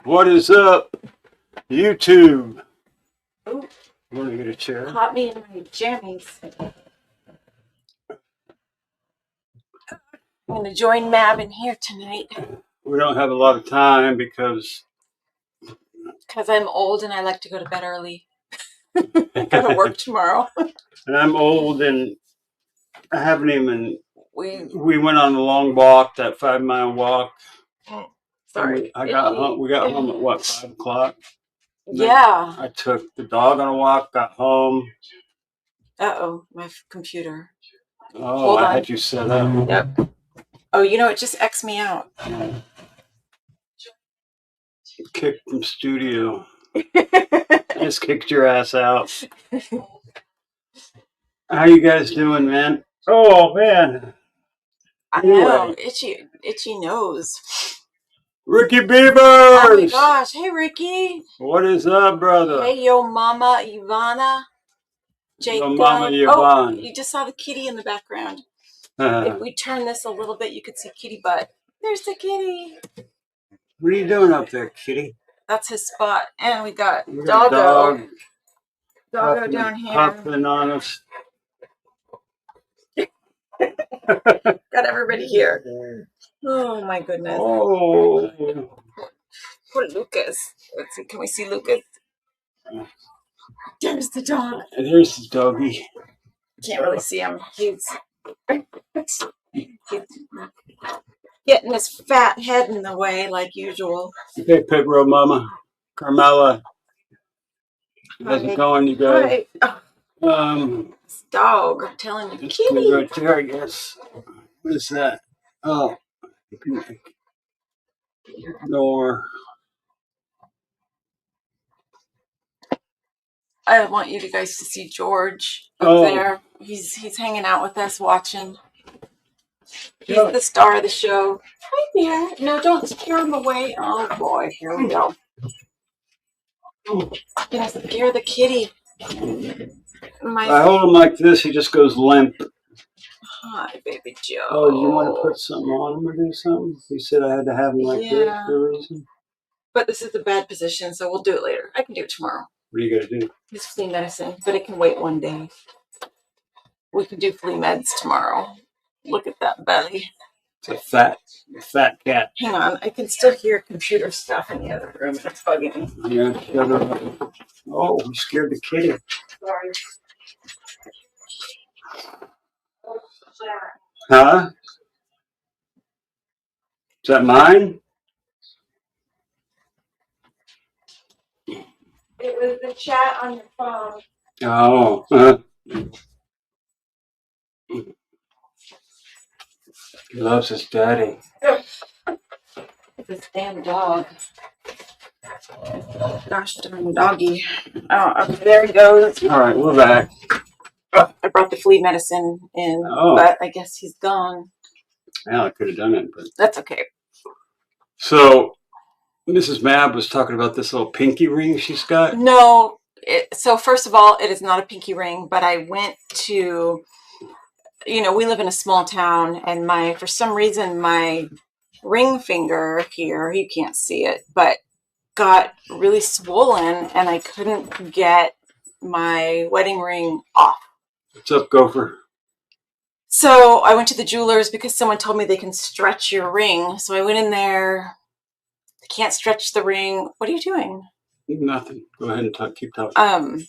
What is up, YouTube? Ooh, Want to get a chair? caught me in my jammies. I'm going to join Mab in here tonight We don't have a lot of time because I'm old and I like to go to bed early. Gotta work tomorrow. and I'm old and I haven't even. We We went on a long walk, that 5 mile walk. sorry. I got home. We got home at what, 5 o'clock? Yeah. I took the dog on a walk. Got home. Uh-oh, my computer. Oh, Hold I on. had you set up. Yep. Oh, you know, it just X'd me out. Kicked from studio. I just kicked your ass out. How you guys doing, man? Oh man. I know. Itchy nose. Ricky Beavers! Oh my gosh. Hey, Ricky. What is up, brother? Hey, yo mama, Ivana. Jacob. Yo mama, Oh, Yvonne. you just saw the kitty in the background. If we turn this a little bit, you could see kitty butt. There's the kitty. What are you doing up there, kitty? That's his spot. And we got We Doggo. got a dog Doggo down here. puffing on us. Got everybody here. Oh my goodness. Oh. Poor Lucas. Let's see. Can we see Lucas? There's the dog. There's the doggy. Can't really see him. He's getting his fat head in the way like usual. Okay, Pit Row Mama. Carmela. How's it going, you guys? Hi. This dog. I'm telling you. Kitty. Right there, I guess. What is that? Oh. Door. I want you guys to see George up there. He's hanging out with us watching. He's the star of the show. Hi there. No, don't scare him away. Oh boy, here we go. I'm gonna scare the kitty. I hold him like this, he just goes limp. Hi, baby Joe. Oh, do you want to put something on him or do something? You said I had to have him like this for a reason. But this is a bad position, so we'll do it later. I can do it tomorrow. What are you gonna do? It's flea medicine, but it can wait one day. We can do flea meds tomorrow. Look at that belly. It's a fat cat. Hang on, I can still hear computer stuff in the other room. It's bugging me. Yeah, shut her up. Oh, we scared the kitty. Sorry. Huh? Is that mine? It was the chat on your phone. Oh. He loves his daddy. This damn dog. Gosh darn doggy. Oh, okay, there he goes. All right, we're back. I brought the flea medicine in, but I guess he's gone. Yeah, I could have done it, but that's okay. So, Mrs. Mab was talking about this little pinky ring she's got. No. So first of all, it is not a pinky ring, but I went to, we live in a small town, and for some reason, my ring finger here, you can't see it, but got really swollen, and I couldn't get my wedding ring off. What's up, Gopher? So I went to the jeweler's because someone told me they can stretch your ring. So I went in there. I can't stretch the ring. What are you doing? Nothing. Go ahead and keep talking.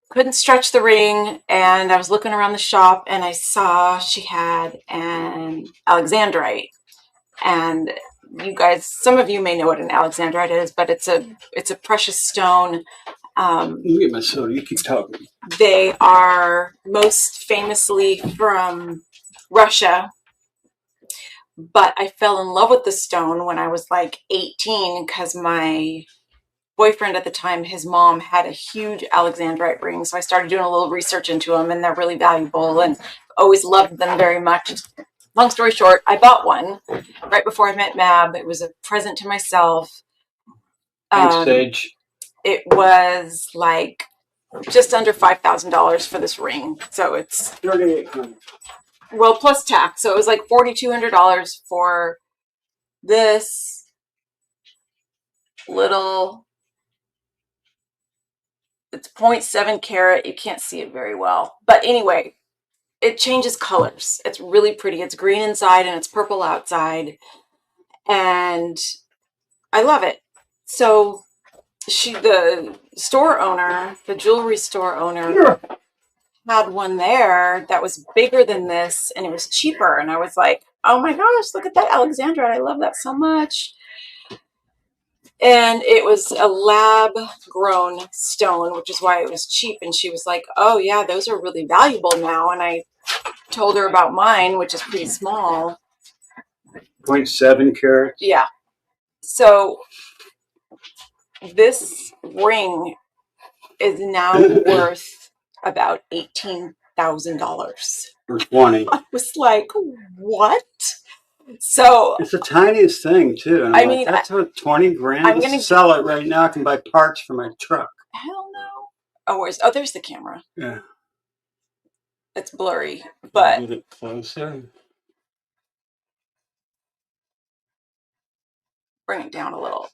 Couldn't stretch the ring, and I was looking around the shop, and I saw she had an alexandrite. And you guys, some of you may know what an alexandrite is, but it's a precious stone. Let me get my soda. You keep talking. They are most famously from Russia. But I fell in love with the stone when I was like 18 because my boyfriend at the time, his mom had a huge alexandrite ring. So I started doing a little research into them, and they're really valuable and always loved them very much. Long story short, I bought one right before I met Mab. It was a present to myself. Sage. It was like just under $5,000 for this ring. So it's $3,800. Well, plus tax. So it was like $4,200 for this little, it's 0.7 carat. You can't see it very well. But anyway, it changes colors. It's really pretty. It's green inside and it's purple outside. And I love it. So the store owner, the jewelry store owner, had one there that was bigger than this and it was cheaper. And I was like, oh my gosh, look at that Alexandra. I love that so much. And it was a lab grown stone, which is why it was cheap. And she was like, oh yeah, those are really valuable now. And I told her about mine, which is pretty small. 0.7 carats? Yeah. So this ring is now worth about $18,000. Or 20. I was like, what? So it's the tiniest thing too. And I mean, like, that's what 20 grand. I'm gonna sell it right now. I can buy parts for my truck. Hell no. Oh, there's the camera. Yeah. It's blurry, but get it closer. Bring it down a little.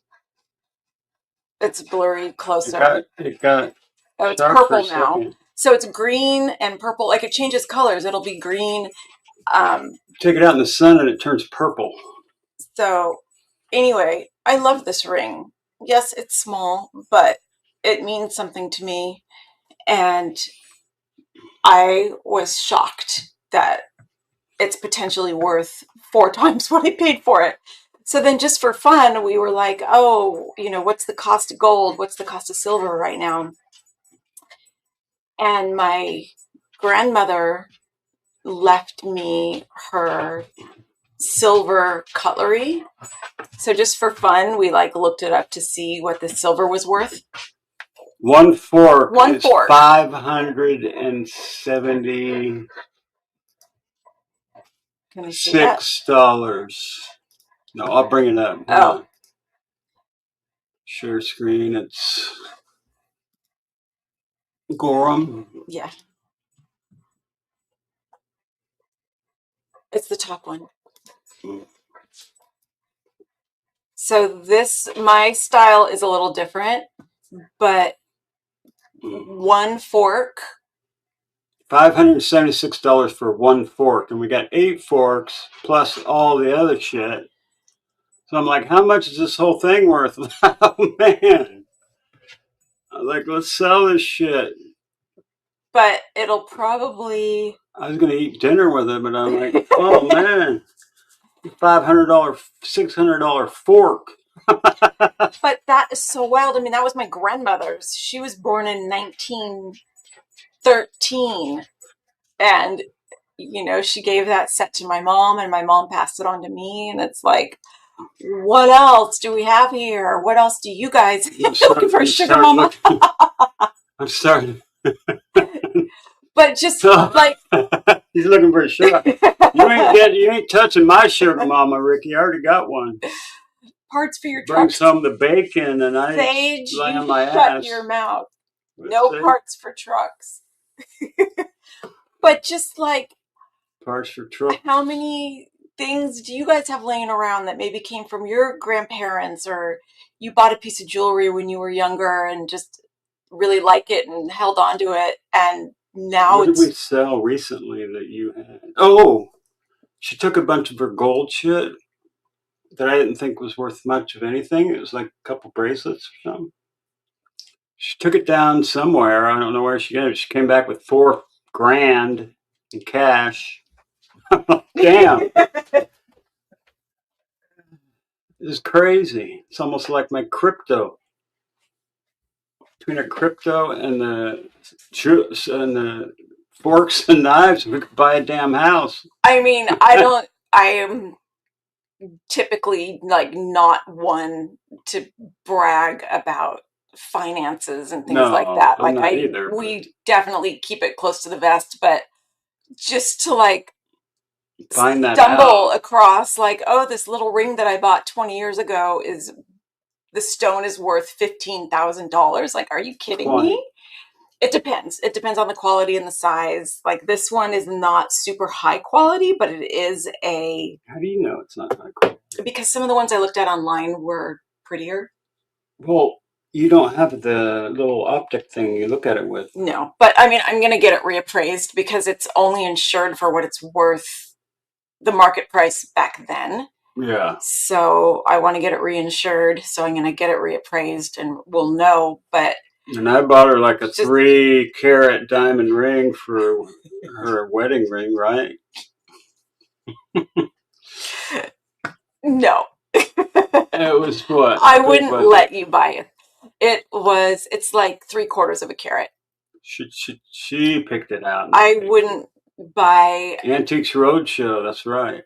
It's blurry closer. It got oh, it's purple now. So it's green and purple. Like it changes colors. It'll be green. Take it out in the sun and it turns purple. So anyway, I love this ring. Yes, it's small, but it means something to me. And I was shocked that it's potentially worth 4 times what I paid for it. So then just for fun, we were like, oh, you know, what's the cost of gold? What's the cost of silver right now? And my grandmother left me her silver cutlery. So just for fun, we like looked it up to see what the silver was worth. One fork is $570. Can you see that? $6. No, I'll bring it up. Oh. Share screen. It's Gorham. Yeah. It's the top one. So my style is a little different, but one fork. $576 for one fork, and we got 8 forks plus all the other shit. So I'm like, how much is this whole thing worth? Oh man. I was like, let's sell this shit. But it'll probably... I was going to eat dinner with it, but I'm like, oh man, $500, $600 fork. But that is so wild. I mean, that was my grandmother's. She was born in 1913. And, you know, she gave that set to my mom, and my mom passed it on to me. And it's like, what else do we have here? What else do you guys looking for a sugar mama? I'm sorry. But just like he's looking for a sugar. You ain't touching my sugar mama, Ricky. I already got one. Parts for your truck. Bring some of the bacon and I Sage, lay on my shut ass. your mouth. No parts for trucks. But just like parts for trucks. How many things do you guys have laying around that maybe came from your grandparents, or you bought a piece of jewelry when you were younger and just really like it and held on to it, and now what did we sell recently that you had? Oh, she took a bunch of her gold shit that I didn't think was worth much of anything. It was like a couple bracelets or something. She took it down somewhere. I don't know where she got it. She came back with $4 grand in cash. Damn. This is crazy. It's almost like my crypto. Between a crypto and the forks and knives, we could buy a damn house. I mean, I am typically like not one to brag about finances and things like that. Like we definitely keep it close to the vest, but just to like stumble across like, oh, this little ring that I bought 20 years ago the stone is worth $15,000. Like, are you kidding me? It depends. It depends on the quality and the size. Like this one is not super high quality, but it is How do you know it's not high quality? Because some of the ones I looked at online were prettier. Well, you don't have the little optic thing you look at it with. No, but I mean, I'm going to get it reappraised because it's only insured for what it's worth, the market price back then. Yeah. So I want to get it reinsured. So I'm going to get it reappraised and we'll know. But And I bought her like a 3-carat diamond ring for her wedding ring, right? No. It was what? I wouldn't let you buy it. It's like 3/4 of a carat. She picked it out. I wouldn't buy Antiques Roadshow, that's right.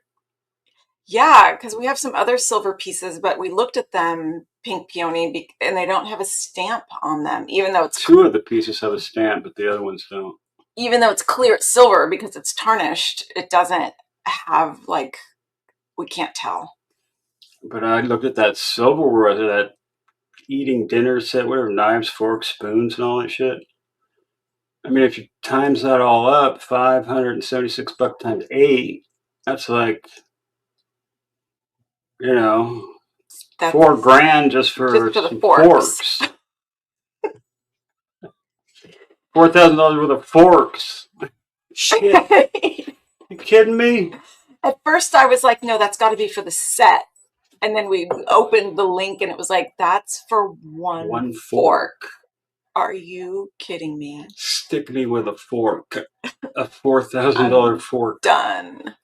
Yeah, because we have some other silver pieces, but we looked at them, pink peony, and they don't have a stamp on them, even though it's 2 of the pieces have a stamp, but the other ones don't. Even though it's clear silver because it's tarnished, it doesn't have, like, we can't tell. But I looked at that silverware, that eating dinner set, whatever, knives, forks, spoons, and all that shit. I mean, if you times that all up, $576 times 8, that's like, you know, that's $4,000 just for the forks. $4,000 worth of forks. Shit. You kidding me? At first I was like, no, that's got to be for the set. And then we opened the link and it was like, that's for one fork. Are you kidding me? Stick me with a fork. A $4,000 fork. Done.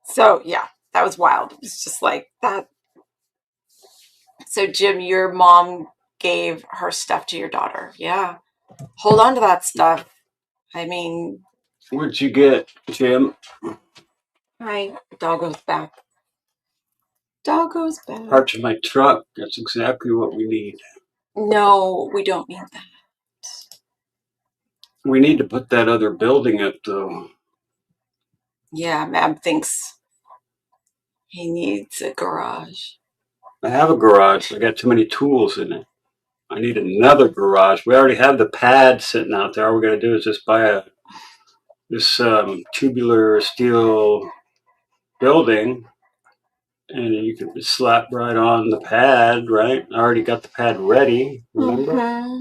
So yeah, that was wild. It's just like that. So Jim, your mom gave her stuff to your daughter. Yeah. Hold on to that stuff. I mean. What'd you get, Jim? Hi. Doggo's back. Doggo's back. Parts of my truck. That's exactly what we need. No, we don't need that. We need to put that other building up, though. Yeah, Mab thinks he needs a garage. I have a garage. I got too many tools in it. I need another garage. We already have the pad sitting out there. All we got to do is just buy this tubular steel building, and you can slap right on the pad, right? I already got the pad ready, remember? Mm-hmm.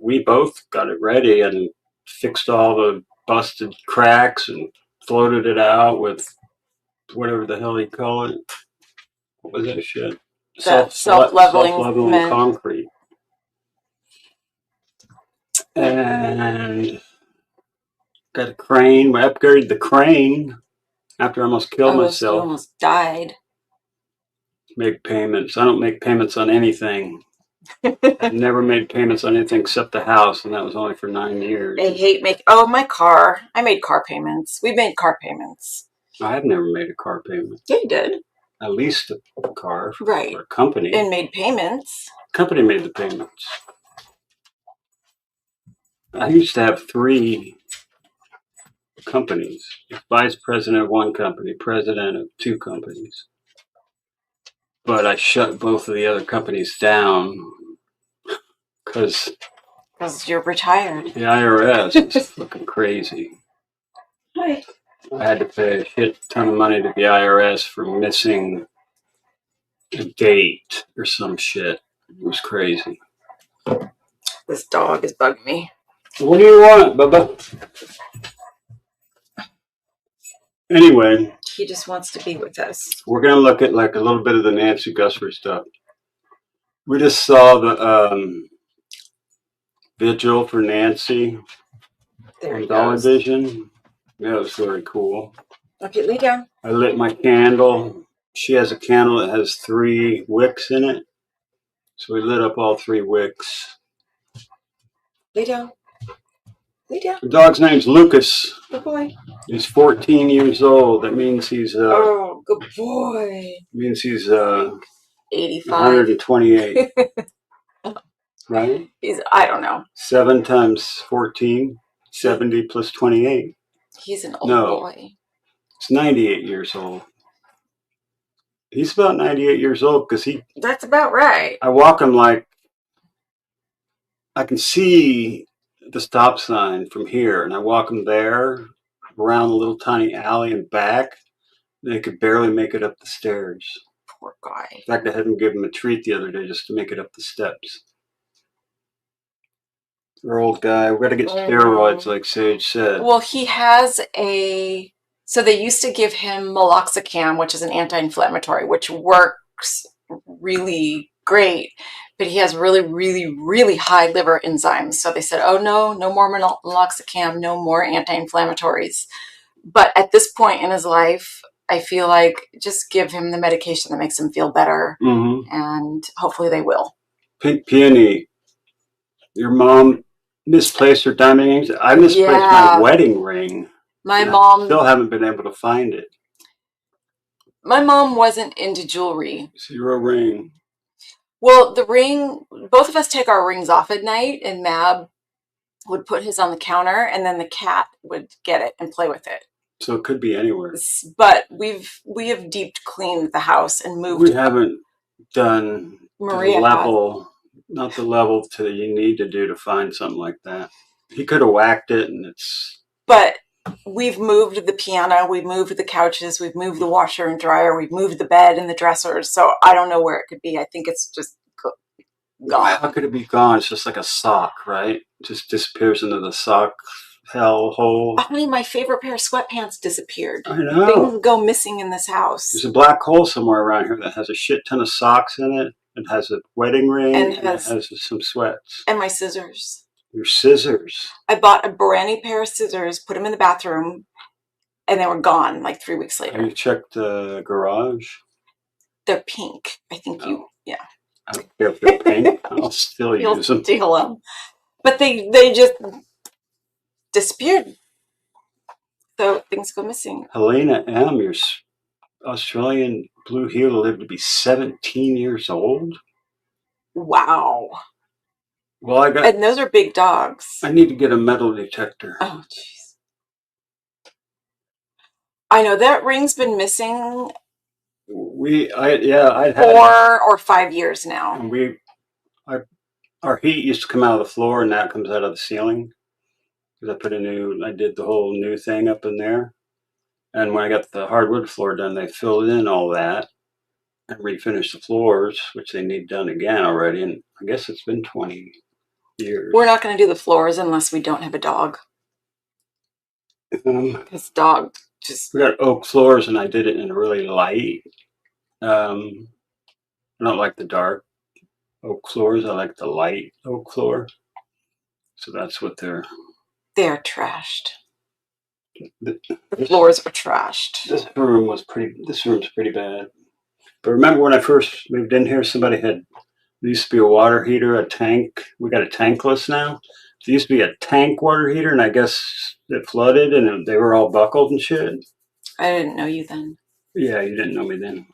We both got it ready and fixed all the busted cracks and floated it out with whatever the hell you call it. What was that shit? Self-leveling concrete. And got a crane. We upgraded the crane after I almost killed myself. You almost died. Make payments. I don't make payments on anything. I've never made payments on anything except the house, and that was only for 9 years. I hate my car. I made car payments. We made car payments. I have never made a car payment. Yeah, you did. I leased a car for right. a company. And made payments. Company made the payments. I used to have 3 companies. Vice president of one company, president of 2 companies. But I shut both of the other companies down because you're retired. The IRS is fucking crazy. Hi. I had to pay a shit ton of money to the IRS for missing a date or some shit. It was crazy. This dog is bugging me. What do you want, Bubba? Anyway. He just wants to be with us. We're going to look at like a little bit of the Nancy Guthrie stuff. We just saw the vigil for Nancy on television. Yeah, it was very cool. Okay, lay down. I lit my candle. She has a candle that has 3 wicks in it. So we lit up all 3 wicks. Lay down. Lay down. The dog's name's Lucas. Good boy. He's 14 years old. That means he's oh, good boy. Means he's 85. 128. Right? I don't know. 7 times 14, 70 plus 28. He's an old boy. He's 98 years old. He's about 98 years old because That's about right. I walk him like I can see the stop sign from here, and I walk him there around the little tiny alley and back. They could barely make it up the stairs. Poor guy. In fact, I had him give him a treat the other day just to make it up the steps. Our old guy. We got to get steroids, like Sage said. Well, he has so they used to give him meloxicam, which is an anti-inflammatory, which works really great, but he has really, really, really high liver enzymes. So they said, oh no, no more meloxicam, no more anti-inflammatories. But at this point in his life, I feel like just give him the medication that makes him feel better, and hopefully they will. Pink Peony, your mom misplaced her diamond rings. I misplaced my wedding ring. My mom still haven't been able to find it. My mom wasn't into jewelry. 0 ring. Well, the ring, both of us take our rings off at night, and Mab would put his on the counter, and then the cat would get it and play with it. So it could be anywhere. But we have deep cleaned the house and moved. We haven't done Maria the level, not the level you need to do to find something like that. He could have whacked it, and it's. But we've moved the piano, we've moved the couches, we've moved the washer and dryer, we've moved the bed and the dressers. So I don't know where it could be. I think it's just gone. How could it be gone? It's just like a sock, right? It just disappears into the sock hell hole. Honey, my favorite pair of sweatpants disappeared. I know. Things go missing in this house. There's a black hole somewhere around here that has a shit ton of socks in it. It has a wedding ring, and it has some sweats. And my scissors. Your scissors. I bought a brand new pair of scissors, put them in the bathroom, and they were gone like 3 weeks later. Have you checked the garage? They're pink. I think yeah. I don't care if they're pink. I'll still use them. Steal them. But they just disappeared. So things go missing. Helena M., your Australian blue heeler, lived to be 17 years old. Wow. Well, and those are big dogs. I need to get a metal detector. Oh, jeez. I know that ring's been missing. I'd had 4 or 5 years now. And our heat used to come out of the floor, and now it comes out of the ceiling. Because I did the whole new thing up in there. And when I got the hardwood floor done, they filled in all that and refinished the floors, which they need done again already. And I guess it's been 20 years. We're not going to do the floors unless we don't have a dog. This dog just. We got oak floors, and I did it in a really light. I don't like the dark oak floors. I like the light oak floor. So that's what they're. They are trashed. The floors are trashed. This room's pretty bad. But remember when I first moved in here, there used to be a water heater, a tank. We got a tankless now. There used to be a tank water heater, and I guess it flooded, and they were all buckled and shit. I didn't know you then. Yeah, you didn't know me then.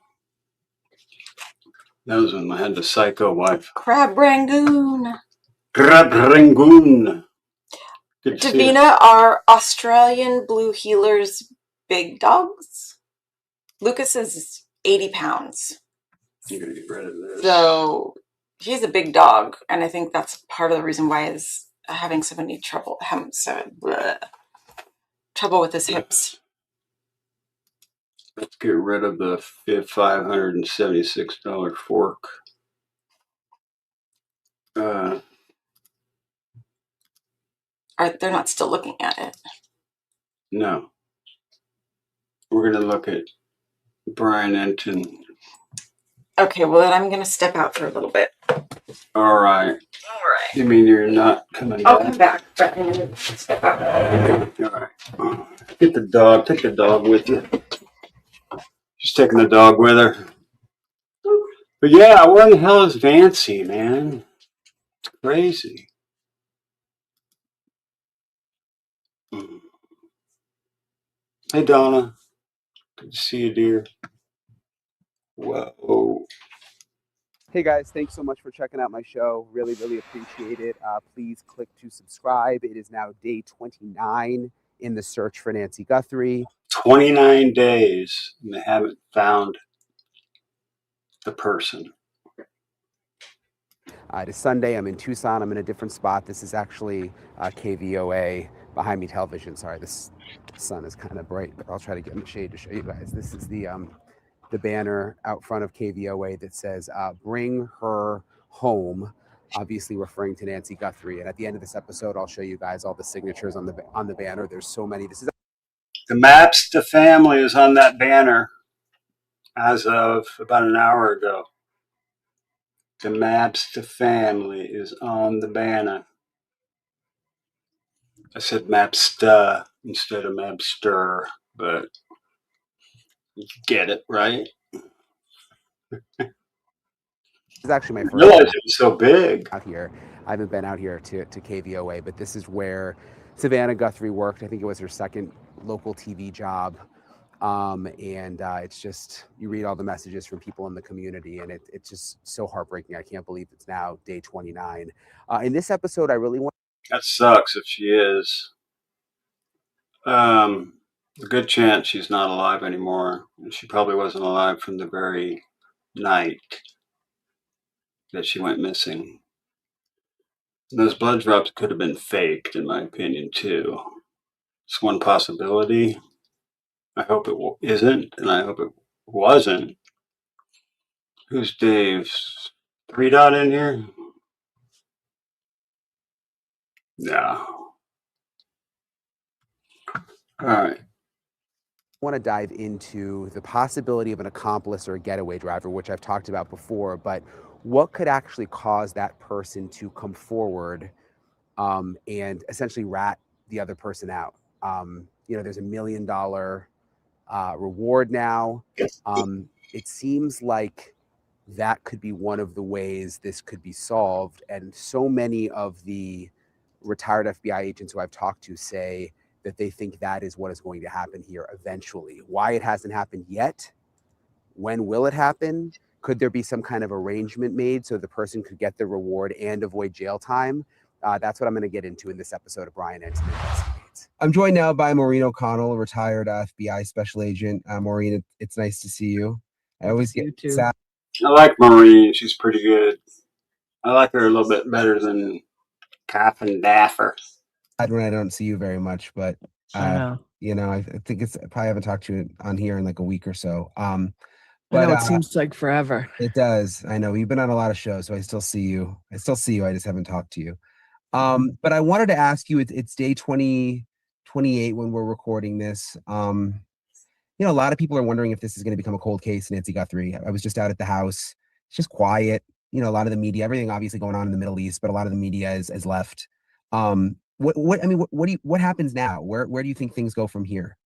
That was when I had the psycho wife. Crab Rangoon. Crab Rangoon. Davina are Australian blue heelers big dogs. Lucas is 80 pounds. You're going to get rid of this. So he's a big dog, and I think that's part of the reason why he's having so many trouble with his hips. Let's get rid of the $576 fork. They're not still looking at it. No. We're going to look at Brian Enton. Okay, well then I'm going to step out for a little bit. All right. You mean you're not coming back? I'll come back, but I'm going to step out. All right. Take the dog with you. She's taking the dog with her. But yeah, where in the hell is Nancy, man? It's crazy. Hey, Donna. Good to see you, dear. Whoa. Hey guys, thanks so much for checking out my show. Really, really appreciate it. Please click to subscribe. It is now day 29 in the search for Nancy Guthrie. 29 days, and they haven't found the person. It is Sunday. I'm in Tucson. I'm in a different spot. This is actually KVOA behind me television. Sorry, this sun is kind of bright, but I'll try to get in the shade to show you guys. This is the the banner out front of KVOA that says, bring her home, obviously referring to Nancy Guthrie. And at the end of this episode, I'll show you guys all the signatures on the banner. There's so many. This is The Mabster family is on that banner as of about an hour ago. The Mabster family is on the banner. I said Mabster instead of Mabster, but you get it, right? is actually my I first realized time it was so big. out here. I haven't been out here to KVOA, but this is where Savannah Guthrie worked. I think it was her second local TV job. It's just, you read all the messages from people in the community, and it's just so heartbreaking. I can't believe it's now day 29. In this episode, I really want. That sucks if she is. A good chance she's not alive anymore. She probably wasn't alive from the very night that she went missing. And those blood drops could have been faked, in my opinion, too. It's one possibility. I hope it isn't, and I hope it wasn't. Who's Dave's 3 dot in here? Yeah. All right. Want to dive into the possibility of an accomplice or a getaway driver, which I've talked about before, but what could actually cause that person to come forward and essentially rat the other person out? There's $1 million reward now. It seems like that could be one of the ways this could be solved. And so many of the retired FBI agents who I've talked to say that they think that is what is going to happen here eventually. Why it hasn't happened yet? When will it happen? Could there be some kind of arrangement made so the person could get the reward and avoid jail time? That's what I'm going to get into in this episode of Brian Ensign Investigates. I'm joined now by Maureen O'Connell, a retired FBI special agent. Maureen, it's nice to see you. I always get sad. I like Maureen. She's pretty good. I like her a little bit better than Coffin Daffer. When I don't see you very much, but I think I probably haven't talked to you on here in like a week or so. But I know it seems like forever. It does. I know you've been on a lot of shows, so I still see you. I just haven't talked to you. But I wanted to ask you, it's day 28 when we're recording this. A lot of people are wondering if this is going to become a cold case, Nancy Guthrie. I was just out at the house. It's just quiet. A lot of the media, everything obviously going on in the Middle East, but a lot of the media is left. What happens now? Where do you think things go from here?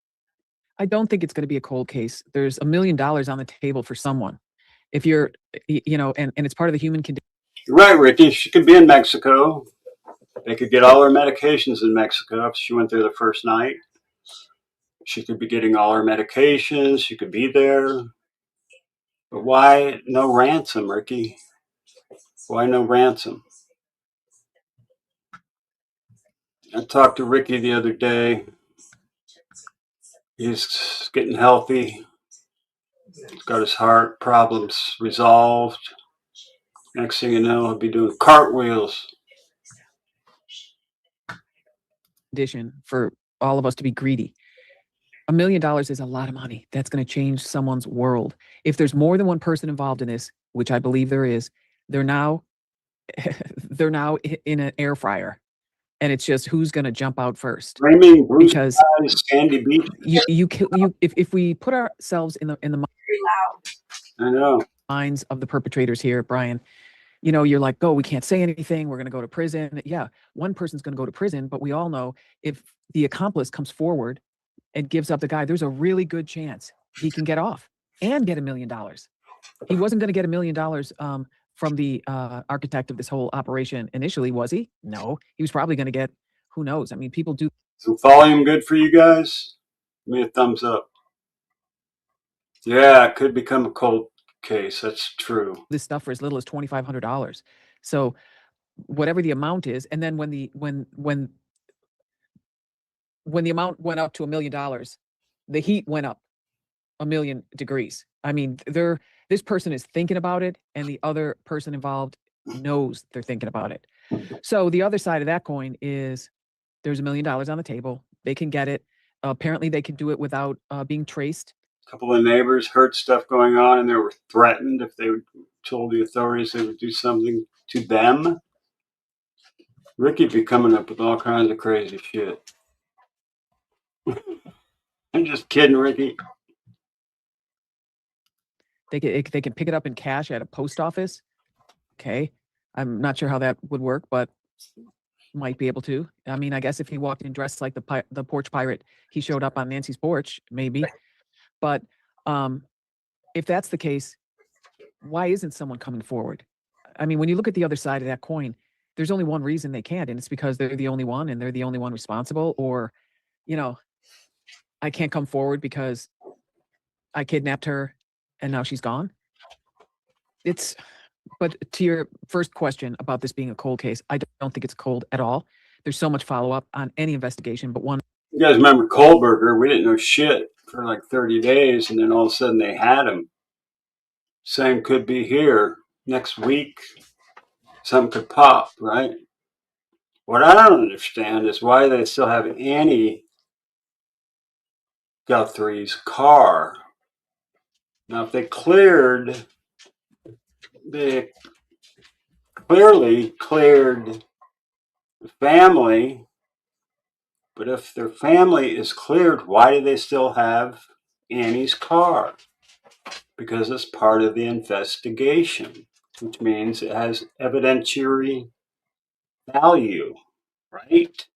I don't think it's going to be a cold case. There's $1 million on the table for someone. If you're, and it's part of the human condition. You're right, Ricky. She could be in Mexico. They could get all her medications in Mexico if she went there the first night. She could be getting all her medications. She could be there. But why no ransom, Ricky? Why no ransom? I talked to Ricky the other day. He's getting healthy. He's got his heart problems resolved. Next thing you know, he'll be doing cartwheels. Condition for all of us to be greedy. $1 million is a lot of money. That's going to change someone's world. If there's more than one person involved in this, which I believe there is, they're now in an air fryer, and it's just who's going to jump out first. Flaming blue skies, Sandy Beach. If we put ourselves in the I know minds of the perpetrators here, Brian, you're like, oh, we can't say anything. We're going to go to prison. Yeah, one person's going to go to prison, but we all know if the accomplice comes forward and gives up the guy, there's a really good chance he can get off and get $1 million. He wasn't going to get $1 million from the architect of this whole operation initially, was he? No, he was probably going to get, who knows? I mean, people do. Some volume good for you guys? Give me a thumbs up. Yeah, it could become a cold case. That's true. This stuff for as little as $2,500. So whatever the amount is, and then when the amount went up to $1 million, the heat went up 1,000,000 degrees. I mean, this person is thinking about it, and the other person involved knows they're thinking about it. So the other side of that coin is there's $1 million on the table. They can get it. Apparently, they can do it without being traced. A couple of neighbors heard stuff going on, and they were threatened if they told the authorities they would do something to them. Ricky be coming up with all kinds of crazy shit. I'm just kidding, Ricky. They can pick it up in cash at a post office. Okay, I'm not sure how that would work, but might be able to. I mean, I guess if he walked in dressed like the porch pirate, he showed up on Nancy's porch, maybe. But if that's the case, why isn't someone coming forward? I mean, when you look at the other side of that coin, there's only one reason they can't, and it's because they're the only one and they're the only one responsible, or, you know, I can't come forward because I kidnapped her and now she's gone. But to your first question about this being a cold case, I don't think it's cold at all. There's so much follow up on any investigation, but one. You guys remember Kohlberger? We didn't know shit for like 30 days, and then all of a sudden they had him. Same could be here. Next week, something could pop, right? What I don't understand is why they still have Annie Guthrie's car. Now, if they clearly cleared the family, but if their family is cleared, why do they still have Annie's car? Because it's part of the investigation, which means it has evidentiary value, right?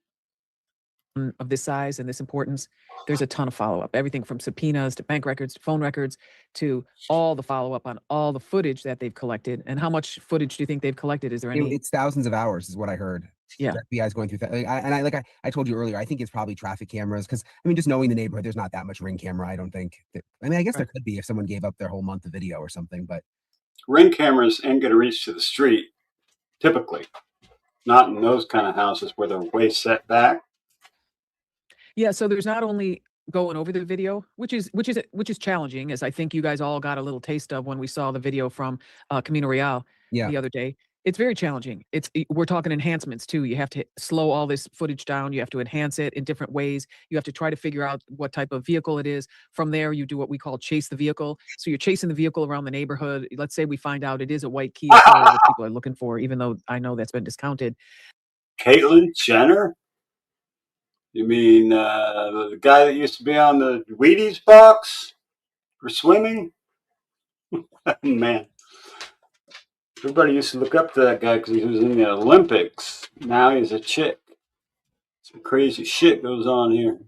Of this size and this importance, there's a ton of follow up. Everything from subpoenas to bank records to phone records to all the follow up on all the footage that they've collected. And how much footage do you think they've collected? Is there any? It's thousands of hours, is what I heard. Yeah, the FBI is going through that. I told you earlier, I think it's probably traffic cameras because I mean, just knowing the neighborhood, there's not that much Ring camera. I don't think. I mean, I guess there could be if someone gave up their whole month of video or something, but Ring cameras ain't going to reach to the street, typically. Not in those kind of houses where they're way set back. Yeah, so there's not only going over the video, which is challenging, as I think you guys all got a little taste of when we saw the video from Camino Real the other day. It's very challenging. We're talking enhancements too. You have to slow all this footage down. You have to enhance it in different ways. You have to try to figure out what type of vehicle it is. From there, you do what we call chase the vehicle. So you're chasing the vehicle around the neighborhood. Let's say we find out it is a white Kia Soul that people are looking for, even though I know that's been discounted. Caitlyn Jenner? You mean the guy that used to be on the Wheaties box for swimming? Man. Everybody used to look up to that guy because he was in the Olympics. Now he's a chick. Some crazy shit goes on here.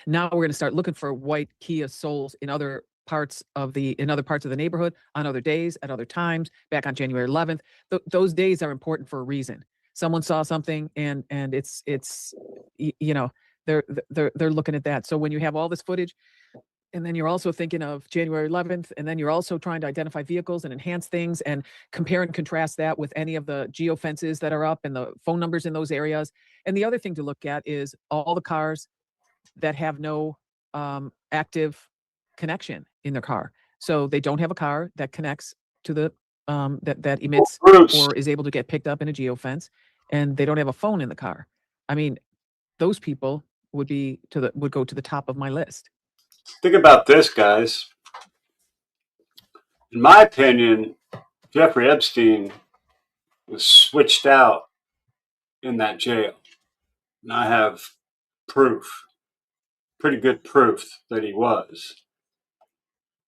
Now we're going to start looking for white Kia Souls in other parts of the neighborhood on other days at other times. Back on January 11th, those days are important for a reason. Someone saw something, and it's you know, they're looking at that. So when you have all this footage, and then you're also thinking of January 11th, and then you're also trying to identify vehicles and enhance things and compare and contrast that with any of the geofences that are up and the phone numbers in those areas. And the other thing to look at is all the cars that have no active connection in their car. So they don't have a car that connects to the that emits or is able to get picked up in a geofence, and they don't have a phone in the car. I mean, those people would go to the top of my list. Think about this, guys. In my opinion, Jeffrey Epstein was switched out in that jail. And I have proof, pretty good proof that he was.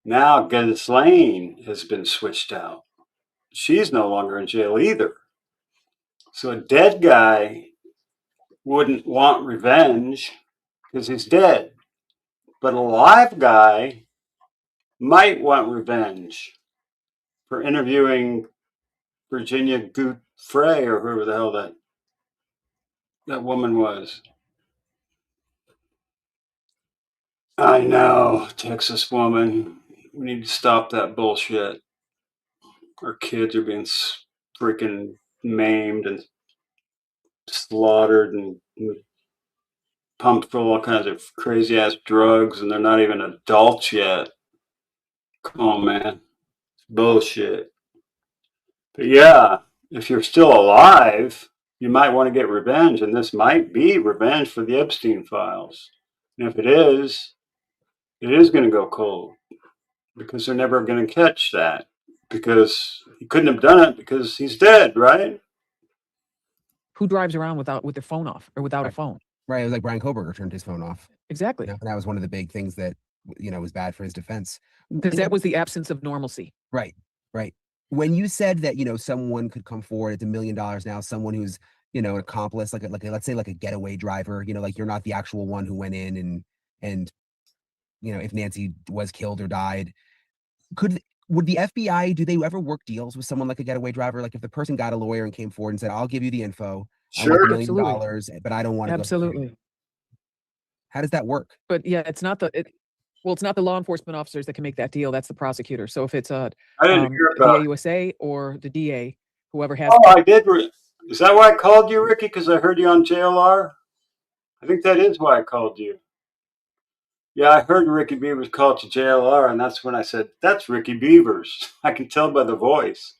Now Ghislaine has been switched out. She's no longer in jail either. So a dead guy wouldn't want revenge because he's dead. But a live guy might want revenge for interviewing Virginia Giuffre or whoever the hell that woman was. I know, Texas woman. We need to stop that bullshit. Our kids are being freaking maimed and slaughtered and pumped full of all kinds of crazy ass drugs, and they're not even adults yet. Come on, man. It's bullshit. But yeah, if you're still alive, you might want to get revenge, and this might be revenge for the Epstein files. And if it is going to go cold because they're never going to catch that because he couldn't have done it because he's dead, right? Who drives around with their phone off or without a Right. phone? Right. It was like Brian Koberger turned his phone off. Exactly. And that was one of the big things that, was bad for his defense. Because that was the absence of normalcy. Right. Right. When you said that, someone could come forward, it's $1 million now, someone who's, an accomplice, let's say like a getaway driver, like you're not the actual one who went in and, if Nancy was killed or died, would the FBI, do they ever work deals with someone like a getaway driver? Like if the person got a lawyer and came forward and said, I'll give you the info, I want Sure. $1 million, but I don't want to go. Absolutely. How does that work? But yeah, it's not the law enforcement officers that can make that deal. That's the prosecutor. So if it's I didn't hear the about it. AUSA or the DA, whoever has. Oh, I did. Is that why I called you, Ricky? Because I heard you on JLR? I think that is why I called you. Yeah, I heard Ricky Beavers called to JLR, and that's when I said, that's Ricky Beavers. I can tell by the voice.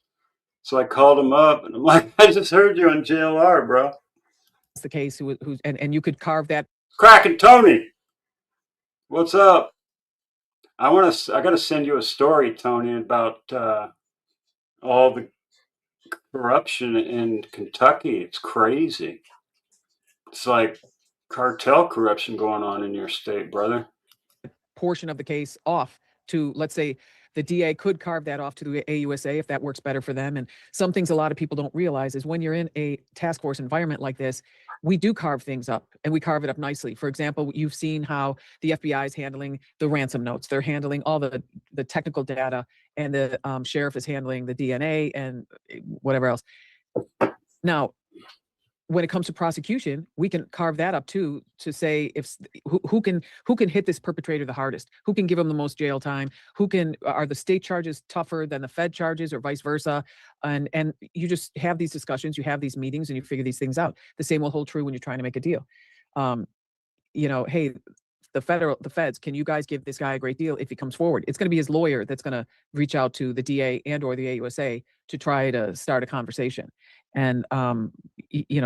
So I called him up, and I'm like, I just heard you on JLR, bro. That's the case. Who's and you could carve that. Crackin' Tony, what's up? I got to send you a story, Tony, about all the corruption in Kentucky. It's crazy. It's like cartel corruption going on in your state, brother. Portion of the case off to, let's say, the DA could carve that off to the AUSA if that works better for them. And some things a lot of people don't realize is when you're in a task force environment like this, we do carve things up and we carve it up nicely. For example, you've seen how the FBI is handling the ransom notes. They're handling all the technical data, and the sheriff is handling the DNA and whatever else. Now, when it comes to prosecution, we can carve that up too, to say if who can hit this perpetrator the hardest, who can give him the most jail time, are the state charges tougher than the Fed charges or vice versa, and you just have these discussions, you have these meetings, and you figure these things out. The same will hold true when you're trying to make a deal. Hey, the feds, can you guys give this guy a great deal if he comes forward? It's going to be his lawyer that's going to reach out to the DA and or the AUSA to try to start a conversation. And,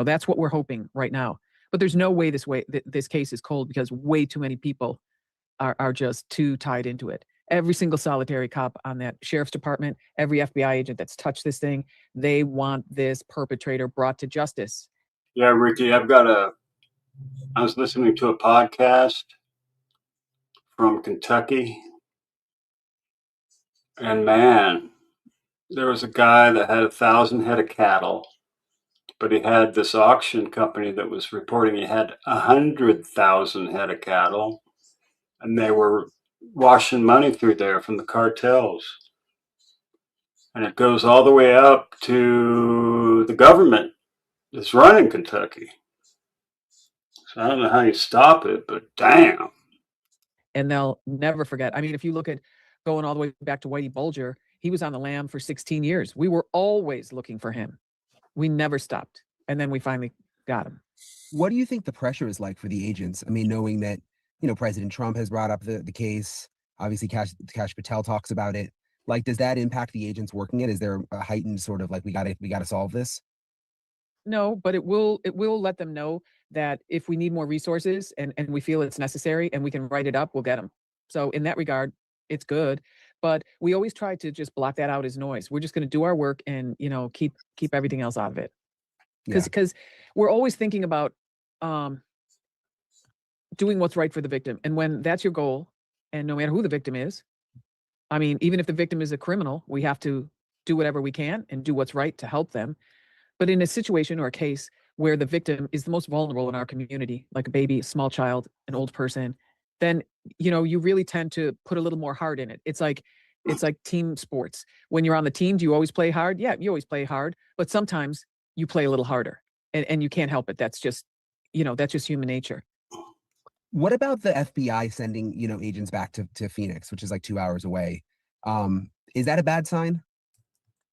that's what we're hoping right now. But there's no way this case is cold because way too many people are just too tied into it. Every single solitary cop on that sheriff's department, every FBI agent that's touched this thing, they want this perpetrator brought to justice. Yeah, Ricky, I was listening to a podcast from Kentucky, and man, there was a guy that had 1,000 head of cattle, but he had this auction company that was reporting he had 100,000 head of cattle, and they were washing money through there from the cartels. And it goes all the way up to the government that's running Kentucky. So I don't know how you stop it, but damn. And they'll never forget. I mean, if you look at going all the way back to Whitey Bulger, he was on the lam for 16 years. We were always looking for him. We never stopped. And then we finally got him. What do you think the pressure is like for the agents? I mean, knowing that, President Trump has brought up the case, obviously Kash Patel talks about it. Like, does that impact the agents working it? Is there a heightened sort of like, we gotta solve this? No, but it will let them know that if we need more resources and we feel it's necessary and we can write it up, we'll get them. So in that regard, it's good. But we always try to just block that out as noise. We're just going to do our work and, keep everything else out of it. Because we're always thinking about doing what's right for the victim. And when that's your goal, and no matter who the victim is, I mean, even if the victim is a criminal, we have to do whatever we can and do what's right to help them. But in a situation or a case where the victim is the most vulnerable in our community, like a baby, a small child, an old person, then, you really tend to put a little more heart in it. It's like team sports. When you're on the team, do you always play hard? Yeah, you always play hard, but sometimes you play a little harder and you can't help it. That's just human nature. What about the FBI sending, agents back to Phoenix, which is like 2 hours away? Is that a bad sign?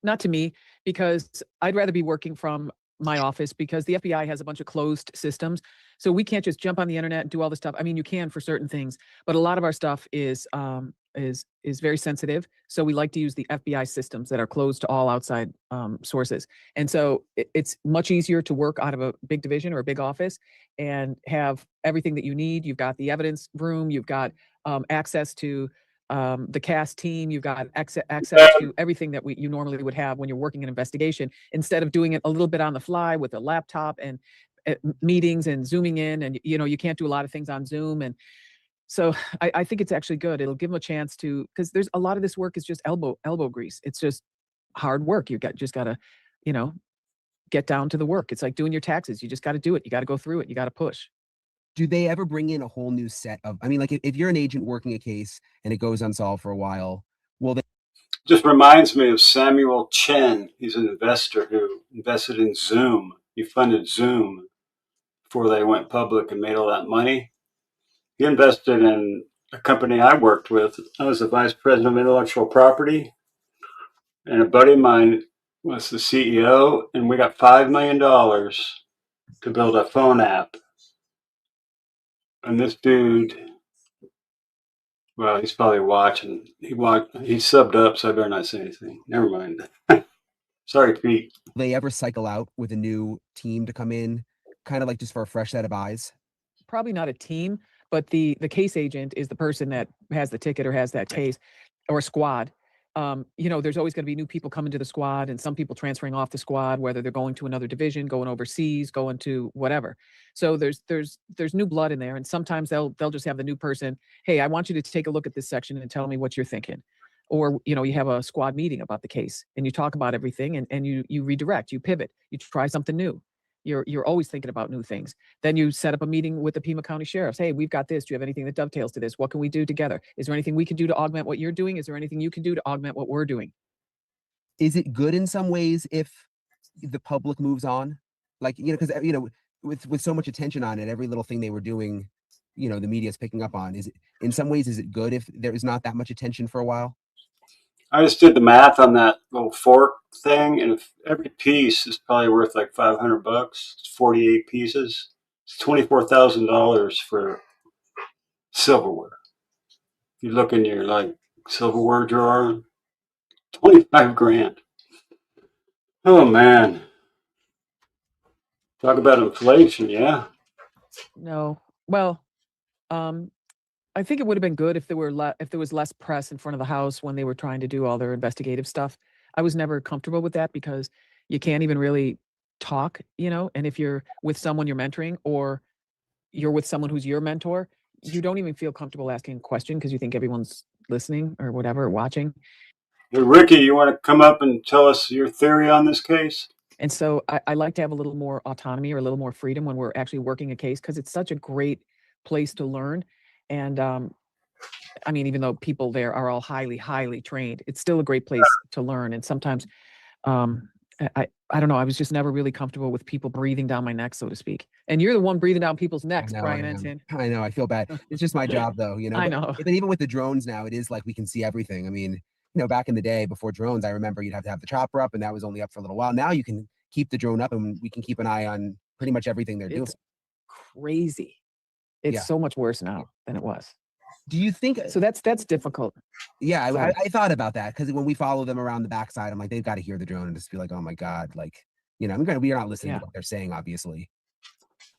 Not to me, because I'd rather be working from my office, because the FBI has a bunch of closed systems. So we can't just jump on the internet and do all this stuff. I mean, you can for certain things, but a lot of our stuff is is very sensitive. So we like to use the FBI systems that are closed to all outside sources. And so it's much easier to work out of a big division or a big office and have everything that you need. You've got the evidence room, you've got access to the cast team, you've got access to everything that you normally would have when you're working an investigation, instead of doing it a little bit on the fly with a laptop and meetings and zooming in, and you can't do a lot of things on Zoom. And so I think it's actually good. It'll give them a chance to, because there's a lot of this work is just elbow grease. It's just hard work. Just gotta, get down to the work. It's like doing your taxes. You just got to do it. You got to go through it. You got to push. Do they ever bring in a whole new set of, I mean, like if you're an agent working a case and it goes unsolved for a while, will they? Just reminds me of Samuel Chen. He's an investor who invested in Zoom. He funded Zoom before they went public and made all that money. He invested in a company I worked with. I was the vice president of intellectual property, and a buddy of mine was the CEO, and we got $5 million to build a phone app. And this dude, well, he's probably watching. He subbed up, so I better not say anything. Never mind. Sorry, Pete. Will they ever cycle out with a new team to come in, kind of like just for a fresh set of eyes? Probably not a team, but the case agent is the person that has the ticket or has that case, or a squad. There's always going to be new people coming to the squad, and some people transferring off the squad, whether they're going to another division, going overseas, going to whatever. So there's new blood in there, and sometimes they'll just have the new person, hey, I want you to take a look at this section and tell me what you're thinking. Or you have a squad meeting about the case and you talk about everything, and you redirect, you pivot, you try something new. You're always thinking about new things. Then you set up a meeting with the Pima County Sheriffs. Hey, we've got this. Do you have anything that dovetails to this? What can we do together? Is there anything we can do to augment what you're doing? Is there anything you can do to augment what we're doing? Is it good in some ways if the public moves on? Like, because, with so much attention on it, every little thing they were doing, the media's picking up on. Is it, in some ways, is it good if there is not that much attention for a while? I just did the math on that little fork thing, and if every piece is probably worth like $500, it's 48 pieces. It's $24,000 for silverware. You look in your silverware drawer, 25 grand. Oh man, talk about inflation, yeah. No, well, I think it would have been good if there was less press in front of the house when they were trying to do all their investigative stuff. I was never comfortable with that because you can't even really talk, and if you're with someone you're mentoring, or you're with someone who's your mentor, you don't even feel comfortable asking a question because you think everyone's listening or whatever, or watching. Hey, Ricky, you want to come up and tell us your theory on this case? And so I like to have a little more autonomy or a little more freedom when we're actually working a case, because it's such a great place to learn. And I mean, even though people there are all highly, highly trained, it's still a great place to learn. And sometimes I don't know, I was just never really comfortable with people breathing down my neck, so to speak. And you're the one breathing down people's necks, Brian Ensign. I know, I feel bad. It's just my job though, I know. But even with the drones now, it is like we can see everything. I mean, back in the day before drones, I remember you'd have to have the chopper up, and that was only up for a little while. Now you can keep the drone up and we can keep an eye on pretty much everything they're doing. It's crazy. It's so much worse now than it was. Do you think so? That's difficult. Yeah, I thought about that, because when we follow them around the backside, I'm like, they've got to hear the drone and just be like, oh my God, like, we are not listening to what they're saying, obviously.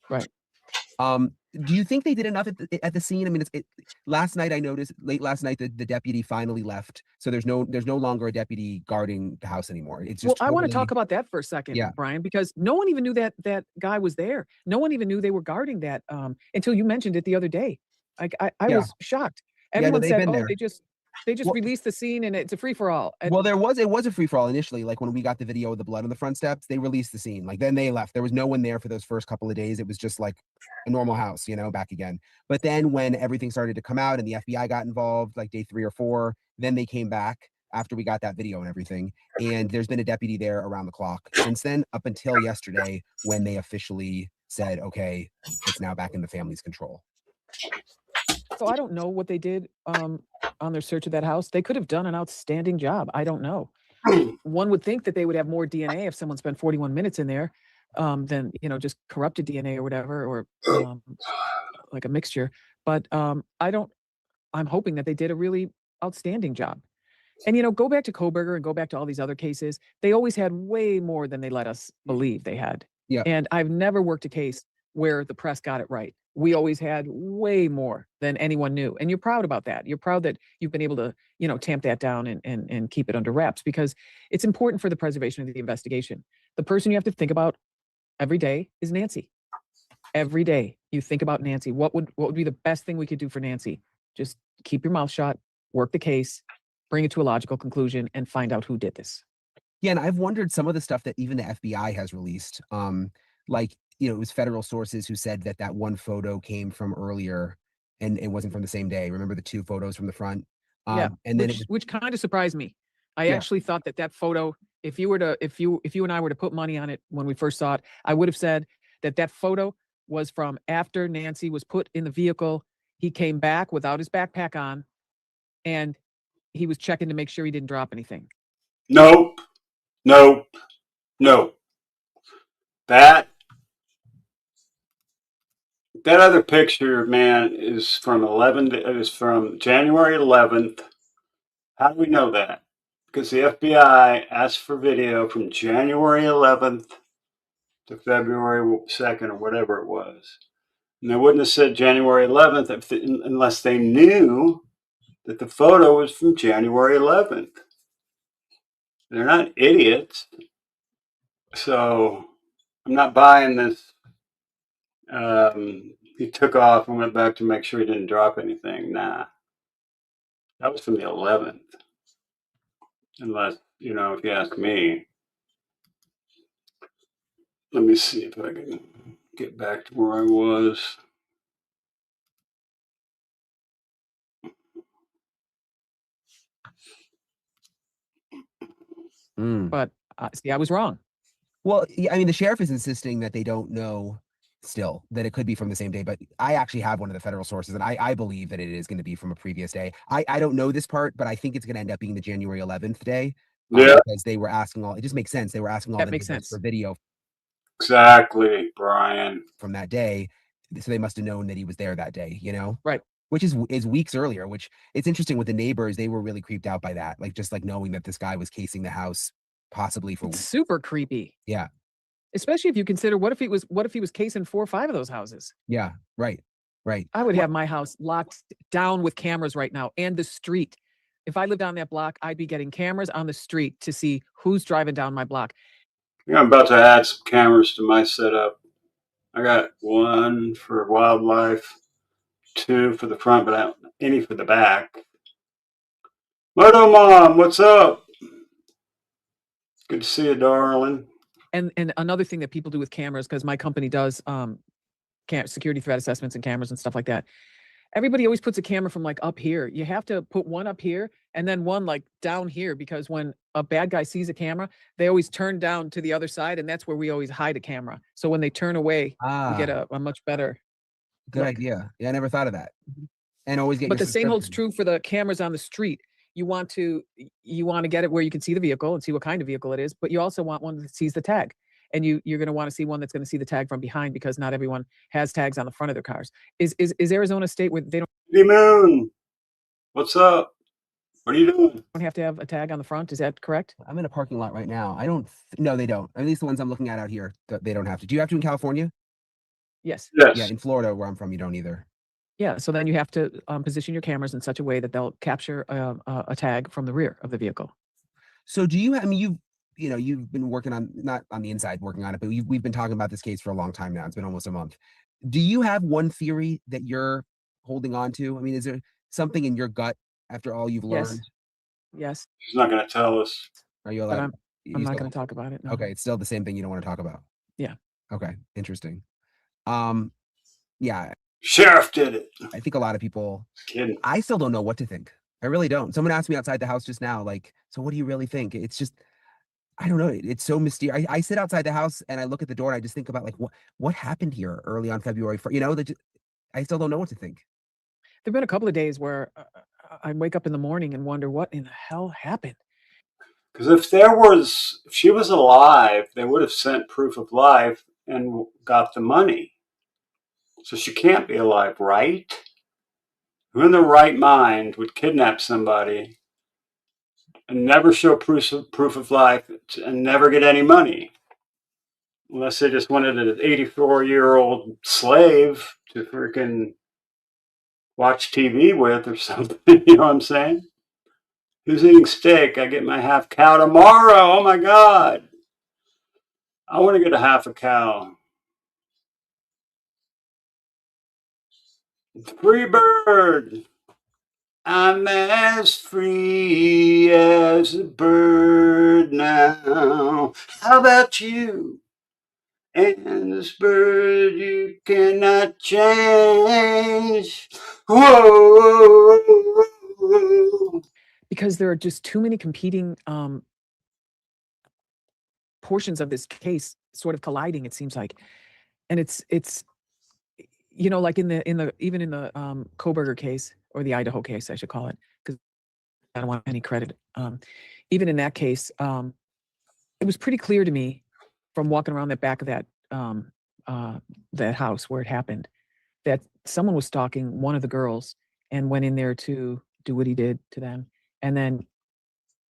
Right. Do you think they did enough at the scene? I mean, last night I noticed, late last night, the deputy finally left, so there's no longer a deputy guarding the house anymore. It's just I want to talk about that for a second, Brian, because no one even knew that guy was there. No one even knew they were guarding that until you mentioned it the other day. I was shocked. Everyone said, "Oh, they just released the scene and it's a free for all." Well, it was a free for all initially. Like when we got the video of the blood on the front steps, they released the scene. Like then they left. There was no one there for those first couple of days. It was just like a normal house, back again. But then when everything started to come out and the FBI got involved, like day 3 or 4, then they came back after we got that video and everything. And there's been a deputy there around the clock since then, up until yesterday when they officially said, okay, it's now back in the family's control. So I don't know what they did on their search of that house. They could have done an outstanding job. I don't know. One would think that they would have more DNA if someone spent 41 minutes in there than, just corrupted DNA or whatever, or like a mixture. But I'm hoping that they did a really outstanding job. And, go back to Koberger and go back to all these other cases. They always had way more than they let us believe they had. Yeah. And I've never worked a case where the press got it right. We always had way more than anyone knew. And you're proud about that. You're proud that you've been able to, tamp that down and keep it under wraps, because it's important for the preservation of the investigation. The person you have to think about every day is Nancy. Every day you think about Nancy. What would be the best thing we could do for Nancy? Just keep your mouth shut, work the case, bring it to a logical conclusion, and find out who did this. Yeah, and I've wondered some of the stuff that even the FBI has released. Like, it was federal sources who said that one photo came from earlier and it wasn't from the same day. Remember the two photos from the front? Yeah, and then which kind of surprised me. I actually thought that photo, if you and I were to put money on it when we first saw it, I would have said that photo was from after Nancy was put in the vehicle. He came back without his backpack on, and he was checking to make sure he didn't drop anything. Nope. That other picture, man, is from January 11th. How do we know that? Because the FBI asked for video from January 11th to February 2nd or whatever it was. And they wouldn't have said January 11th unless they knew that the photo was from January 11th. They're not idiots. So I'm not buying this. He took off and went back to make sure he didn't drop anything. Nah. That was from the 11th. Unless, if you ask me. Let me see if I can get back to where I was. But see, I was wrong. Well, yeah, I mean, the sheriff is insisting that they don't know still, that it could be from the same day, but I actually have one of the federal sources, and I believe that it is going to be from a previous day. I don't know this part, but I think it's going to end up being the January 11th day. Yeah. Because they were asking it just makes sense. They were asking all the neighbors for video. Exactly, Brian. From that day. So they must have known that he was there that day, Right. Which is weeks earlier, which it's interesting with the neighbors. They were really creeped out by that. Like, just like knowing that this guy was casing the house possibly for It's super creepy. Yeah. Especially if you consider what if he was casing 4 or 5 of those houses? Yeah, right. I would have my house locked down with cameras right now, and the street. If I lived on that block, I'd be getting cameras on the street to see who's driving down my block. I'm about to add some cameras to my setup. I got 1 for wildlife, 2 for the front, but I don't any for the back. Moto Mom, what's up? Good to see you, darling. And another thing that people do with cameras, because my company does security threat assessments and cameras and stuff like that. Everybody always puts a camera from like up here. You have to put one up here and then one like down here, because when a bad guy sees a camera, they always turn down to the other side, and that's where we always hide a camera. So when they turn away, we get a much better. Good idea. Yeah, I never thought of that. And always get. But the same holds true for the cameras on the street. You want to get it where you can see the vehicle and see what kind of vehicle it is, but you also want one that sees the tag. And you're going to want to see one that's going to see the tag from behind, because not everyone has tags on the front of their cars. Is Arizona a state where they don't? Hey, Moon, what's up? What are you doing? Don't have to have a tag on the front. Is that correct? I'm in a parking lot right now. No, they don't. At least the ones I'm looking at out here, they don't have to. Do you have to in California? Yes. Yes. Yeah, in Florida, where I'm from, you don't either. Yeah. So then you have to position your cameras in such a way that they'll capture a tag from the rear of the vehicle. So do you? I mean, you've been working on, not on the inside working on it, but we've been talking about this case for a long time now. It's been almost a month. Do you have one theory that you're holding on to? I mean, is there something in your gut after all you've learned? Yes. She's not going to tell us. Are you allowed? I'm not going to talk about it. No. Okay, it's still the same thing you don't want to talk about. Yeah. Okay, interesting. Yeah. Sheriff did it. I think a lot of people. Kidding. I still don't know what to think. I really don't. Someone asked me outside the house just now, like, so what do you really think? It's just, I don't know. It's so mysterious. I sit outside the house and I look at the door and I just think about like what happened here early on February 1st. I still don't know what to think. There've been a couple of days where I wake up in the morning and wonder what in the hell happened. Because if she was alive, they would have sent proof of life and got the money. So she can't be alive, right? who in their right mind would kidnap somebody and never show proof of life and never get any money? Unless they just wanted an 84-year-old slave to freaking watch TV with or something. You know what I'm saying? Who's eating steak? I get my half cow tomorrow. Oh my God. I want to get a half a cow. Free bird. I'm as free as a bird now. How about you? And this bird you cannot change. Whoa. Because there are just too many competing portions of this case sort of colliding, it seems like. And it's you know, like in the even in the Koberger case, or the Idaho case, I should call it, because I don't want any credit. Even in that case, it was pretty clear to me from walking around the back of that house where it happened, that someone was stalking one of the girls and went in there to do what he did to them. And then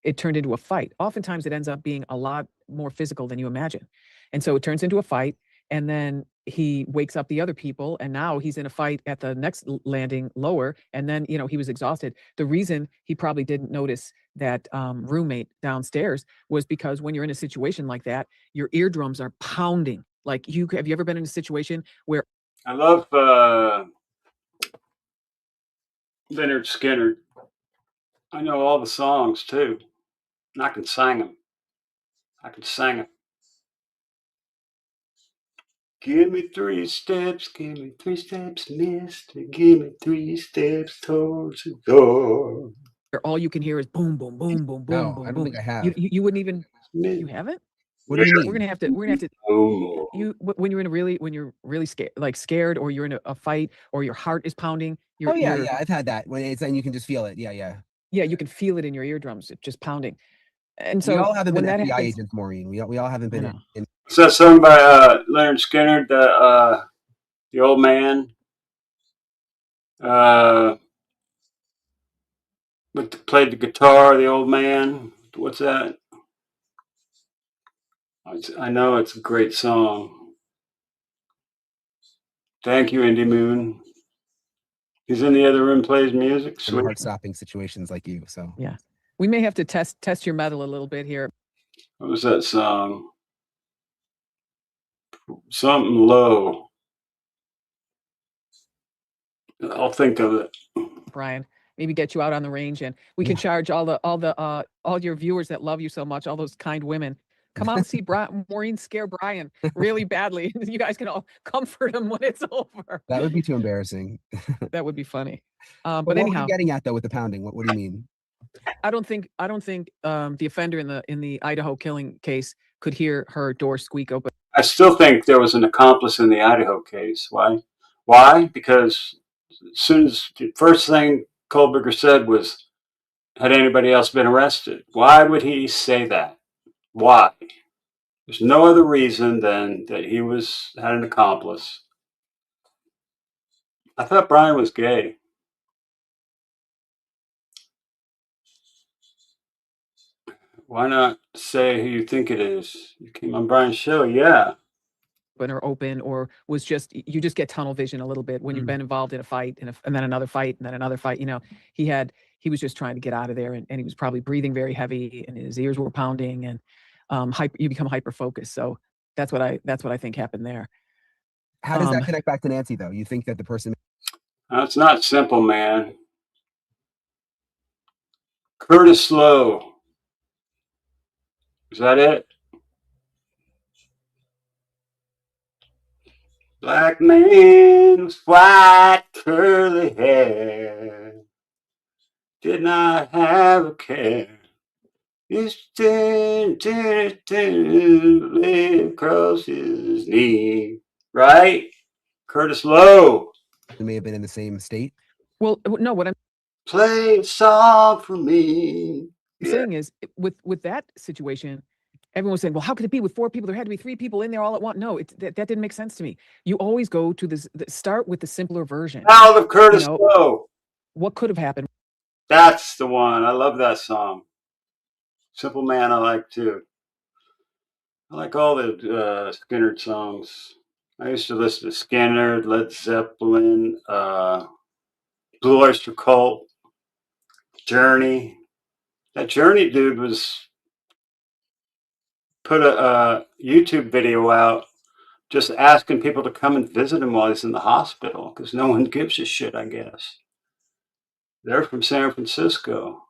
it turned into a fight. Oftentimes it ends up being a lot more physical than you imagine. And so it turns into a fight, and then he wakes up the other people, and now he's in a fight at the next landing lower. And then, you know, he was exhausted. The reason he probably didn't notice that roommate downstairs was because when you're in a situation like that, your eardrums are pounding. Like, have you ever been in a situation where... I love Leonard Skinner. I know all the songs too, and I can sing them. Give me 3 steps, mister. Give me 3 steps towards the door. all you can hear is boom, boom, boom, boom, boom, No, boom, I don't boom. think I have. You wouldn't even... You haven't? What do you mean? We're gonna have to when you're really scared, or you're in a fight, or your heart is pounding. Yeah, I've had that when it's, and you can just feel it. Yeah. You can feel it in your eardrums, just pounding. And so we all haven't been when that FBI happens, agents, Maureen. We all haven't been in. Is that sung by Leonard Skinner, the old man? Played the guitar, the old man. What's that? I know it's a great song. Thank you, Indy Moon. He's in the other room, plays music. In heart-stopping situations like you. So yeah, we may have to test your metal a little bit here. What was that song? Something low. I'll think of it. Brian, maybe get you out on the range, and we can charge all your viewers that love you so much, all those kind women. Come out and see Maureen scare Brian really badly. You guys can all comfort him when it's over. That would be too embarrassing. That would be funny. But anyhow, what are you getting at though with the pounding? What do you mean? I don't think the offender in the Idaho killing case could hear her door squeak open. I still think there was an accomplice in the Idaho case. Why? Because as soon as the first thing Kohlberger said was, had anybody else been arrested? Why would he say that? Why? There's no other reason than that he had an accomplice. I thought Brian was gay. Why not say who you think it is? You came on Brian's show, yeah. Open, or was you just get tunnel vision a little bit when you've been involved in a fight, and then another fight, and then another fight. You know, he was just trying to get out of there, and he was probably breathing very heavy, and his ears were pounding, and you become hyper focused. So that's what I think happened there. How does that connect back to Nancy though? You think that the person... It's not simple, man. Curtis Lowe. Is that it? Black man with white curly hair, did not have a care. Used to lay across his knee. Right? Curtis Lowe. They may have been in the same state. Well, no, what I'm... Play a song for me. saying is, with that situation, everyone was saying, well, how could it be with 4 people? There had to be 3 people in there all at once. No, that didn't make sense to me. You always go to start with the simpler version. Now of Curtis Lowe. what could have happened. That's the one. I love that song. Simple Man I like too. I like all the Skinner songs. I used to listen to Skinner, Led Zeppelin, Blue Oyster Cult, Journey. That Journey dude was put a YouTube video out just asking people to come and visit him while he's in the hospital because no one gives a shit, I guess. They're from San Francisco.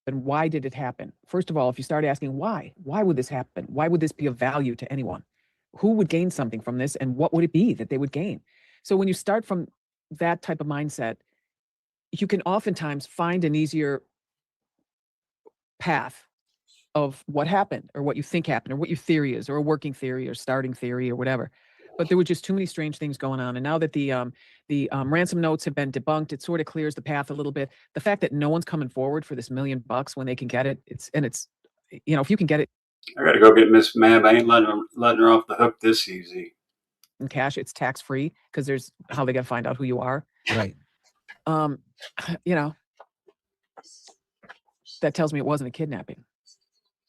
And why did it happen? First of all, if you start asking why would this happen? Why would this be of value to anyone? Who would gain something from this, and what would it be that they would gain? So when you start from that type of mindset, you can oftentimes find an easier path of what happened or what you think happened or what your theory is or a working theory or starting theory or whatever. But there were just too many strange things going on. And now that the ransom notes have been debunked, it sort of clears the path a little bit. The fact that no one's coming forward for this $1 million when they can get it, it's, you know, if you can get it I gotta go get Miss Mab. I ain't letting her off the hook this easy. in cash, it's tax free because there's how they got to find out who you are. Right. You know, that tells me it wasn't a kidnapping,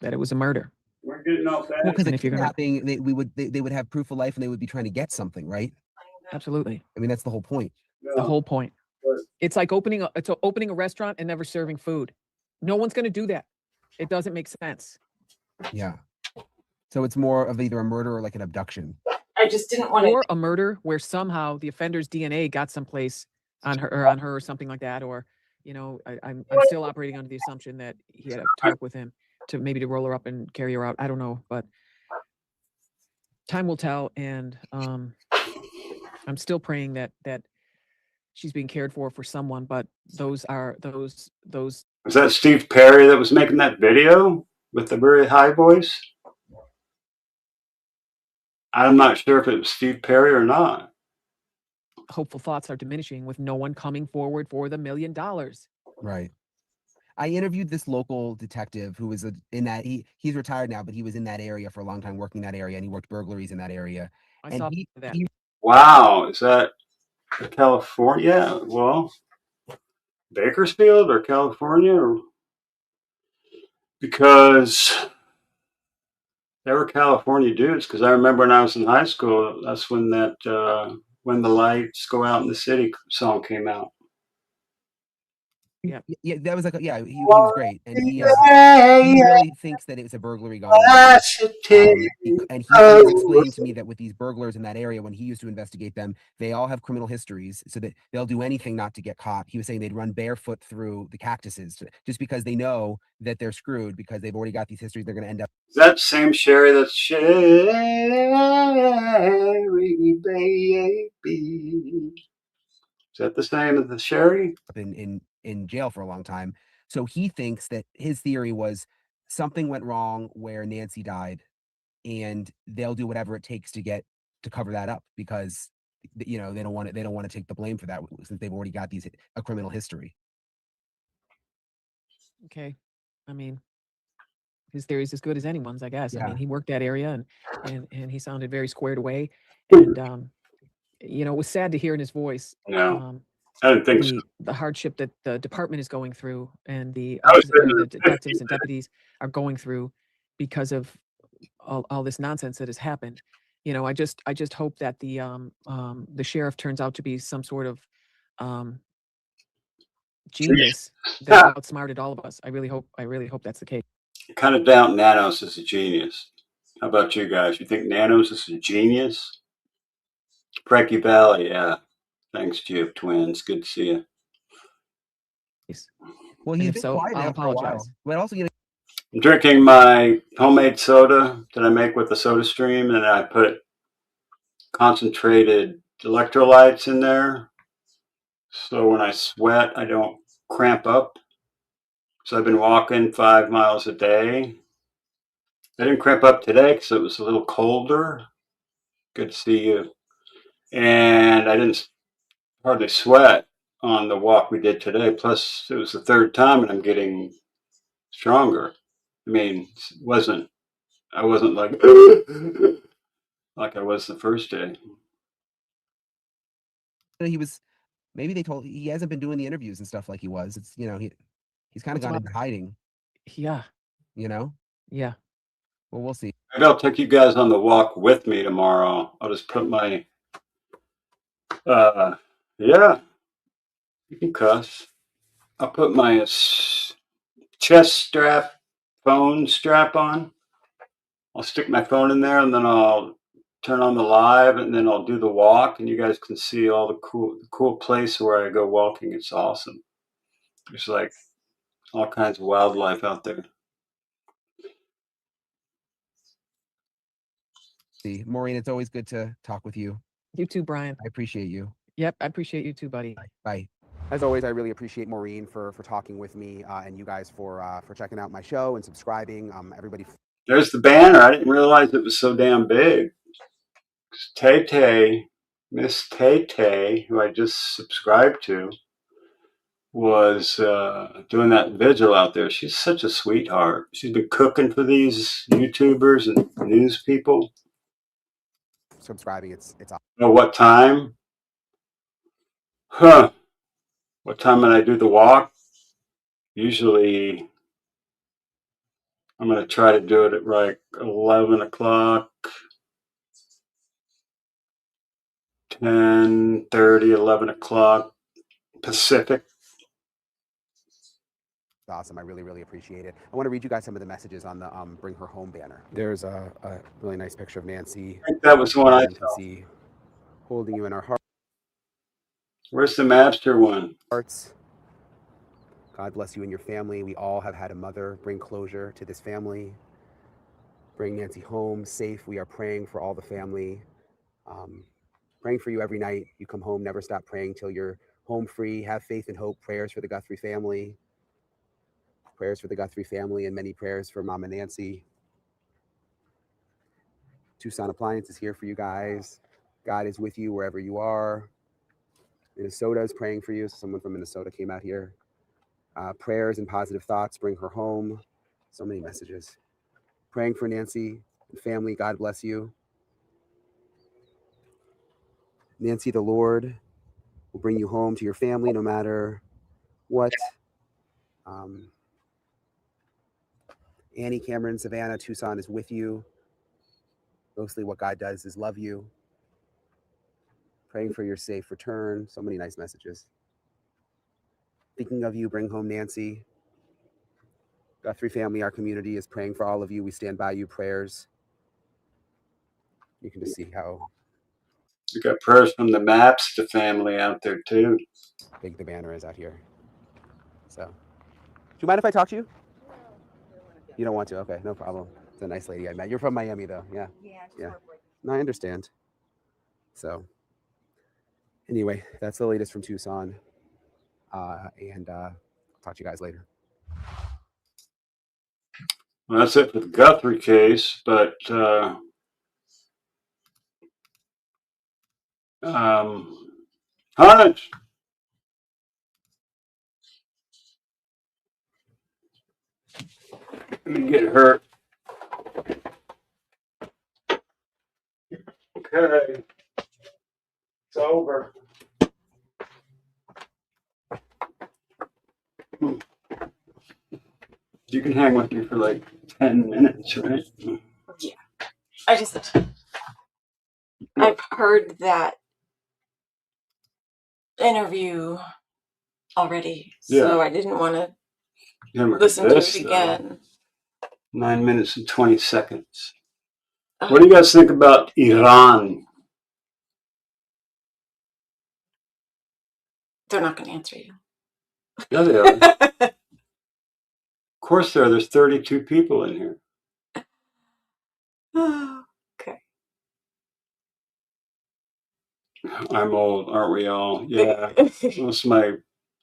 that it was a murder. We're getting off that. Well, because And a if you're gonna- kidnapping, they would have proof of life and they would be trying to get something, right? Absolutely. I mean, that's the whole point. The whole point. Right. It's like opening a restaurant and never serving food. No one's going to do that. It doesn't make sense. Yeah. So it's more of either a murder or like an abduction. I just didn't want Or a murder where somehow the offender's DNA got someplace on her or something like that. Or, you know, I'm still operating under the assumption that he had a talk with him to maybe to roll her up and carry her out. I don't know, but time will tell. And I'm still praying that she's being cared for someone. But those Was that Steve Perry that was making that video with the very high voice? I'm not sure if it was Steve Perry or not. hopeful thoughts are diminishing with no one coming forward for the $1 million. Right. I interviewed this local detective who was in that he's retired now, but he was in that area for a long time, working that area, and he worked burglaries in that area. I And saw that. Wow, is that California? Well, Bakersfield or California? Or because they were California dudes. Because I remember when I was in high school, that's when that "When the Lights Go Out in the City" song came out. Yeah. Yeah, that was like he was great, and he really thinks that it's a burglary gone wrong. And he was explaining to me that with these burglars in that area, when he used to investigate them, they all have criminal histories, so that they'll do anything not to get caught. He was saying they'd run barefoot through the cactuses just because they know that they're screwed because they've already got these histories. They're going to end up. Is that same Sherry that's Sherry, baby? Is that the same as the Sherry? In jail for a long time. So he thinks that his theory was something went wrong where Nancy died, and they'll do whatever it takes to cover that up because they don't want to take the blame for that since they've already got a criminal history. Okay. I mean, his theory is as good as anyone's, I guess. Yeah. I mean, he worked that area and he sounded very squared away. And you know, it was sad to hear in his voice. No, I didn't think so. The hardship that the department is going through and the I was the detectives and deputies are going through because of all this nonsense that has happened. You know, I just hope that the sheriff turns out to be some sort of genius that outsmarted all of us. I really hope that's the case. I kind of doubt Nanos is a genius. How about you guys? You think Nanos is a genius? Frankie Valley, yeah. Thanks, Jeff Twins. Good to see you. Well, he's if been so, quiet I'll now for a while. apologize. But also, I'm drinking my homemade soda that I make with the Soda Stream, and I put concentrated electrolytes in there. So when I sweat, I don't cramp up. So I've been walking 5 miles a day. I didn't cramp up today because it was a little colder. Good to see you. And I didn't hardly sweat on the walk we did today. Plus, it was the third time, and I'm getting stronger. I mean, I wasn't like like I was the first day. he was Maybe they told he hasn't been doing the interviews and stuff like he was. It's he's kind of What's gone about- into hiding. Yeah. Well, we'll see. Maybe I'll take you guys on the walk with me tomorrow. I'll just put my yeah, you can cuss. I'll put my chest strap, phone strap on. I'll stick my phone in there, and then I'll turn on the live, and then I'll do the walk, and you guys can see all the cool place where I go walking. It's awesome. There's like all kinds of wildlife out there. See, Maureen, it's always good to talk with you. You too, Brian. I appreciate you. Yep, I appreciate you too, buddy. Bye. As always, I really appreciate Maureen for talking with me, and you guys for checking out my show and subscribing. Everybody. There's the banner. I didn't realize it was so damn big. Tay, Miss Tay, who I just subscribed to, was doing that vigil out there. She's such a sweetheart. She's been cooking for these YouTubers and news people. Subscribing, it's Oh, what time? Huh. What time when I do the walk? Usually I'm going to try to do it at like 11 o'clock, 10:30, 11 o'clock Pacific. awesome. I really appreciate it. I want to read you guys some of the messages on the Bring Her Home banner. There's a really nice picture of Nancy. I think that was the one I can saw. see holding you in our Where's the Mabster one? hearts. God bless you and your family. We all have had a mother. Bring closure to this family. Bring Nancy home safe. We are praying for all the family. Praying for you every night. You come home, never stop praying till you're home free. Have faith and hope. Prayers for the Guthrie family. Prayers for the Guthrie family, and many prayers for Mama Nancy. Tucson Appliance is here for you guys. God is with you wherever you are. Minnesota is praying for you. Someone from Minnesota came out here. Prayers and positive thoughts. Bring her home. So many messages. Praying for Nancy and family. God bless you. Nancy, the Lord will bring you home to your family no matter what. Annie, Cameron, Savannah, Tucson is with you. Mostly what God does is love you. Praying for your safe return. So many nice messages. Thinking of you, bring home Nancy. Guthrie family, our community is praying for all of you. We stand by you, prayers. You can just see how We got prayers from the Mabster family out there too. big the banner is out here. So, do you mind if I talk to you? You don't want to? Okay, no problem. It's a nice lady I met. You're from Miami though, yeah? Yeah. No, I understand. So, anyway, that's the latest from Tucson. And I'll talk to you guys later. Well, that's it for the Guthrie case, but Hunch, let me get hurt. Okay, it's over. You can hang with me for like 10 minutes, right? Yeah. I've heard that interview already, so I didn't want to listen to it again. 9 minutes and 20 seconds. What do you guys think about Iran? They're not going to answer you. Yeah, they are. Of course there are. There's 32 people in here. Okay. I'm old, aren't we all? Yeah. Most of my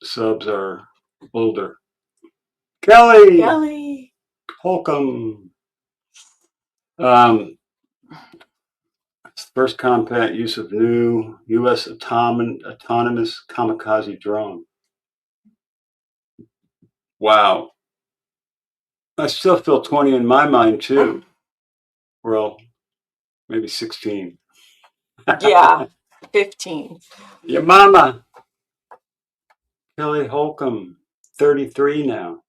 subs are older. Kelly! Holcomb. First combat use of new U.S. autonomous kamikaze drone. Wow. I still feel 20 in my mind, too. Well, maybe 16. Yeah, 15. Your mama. Kelly Holcomb, 33 now.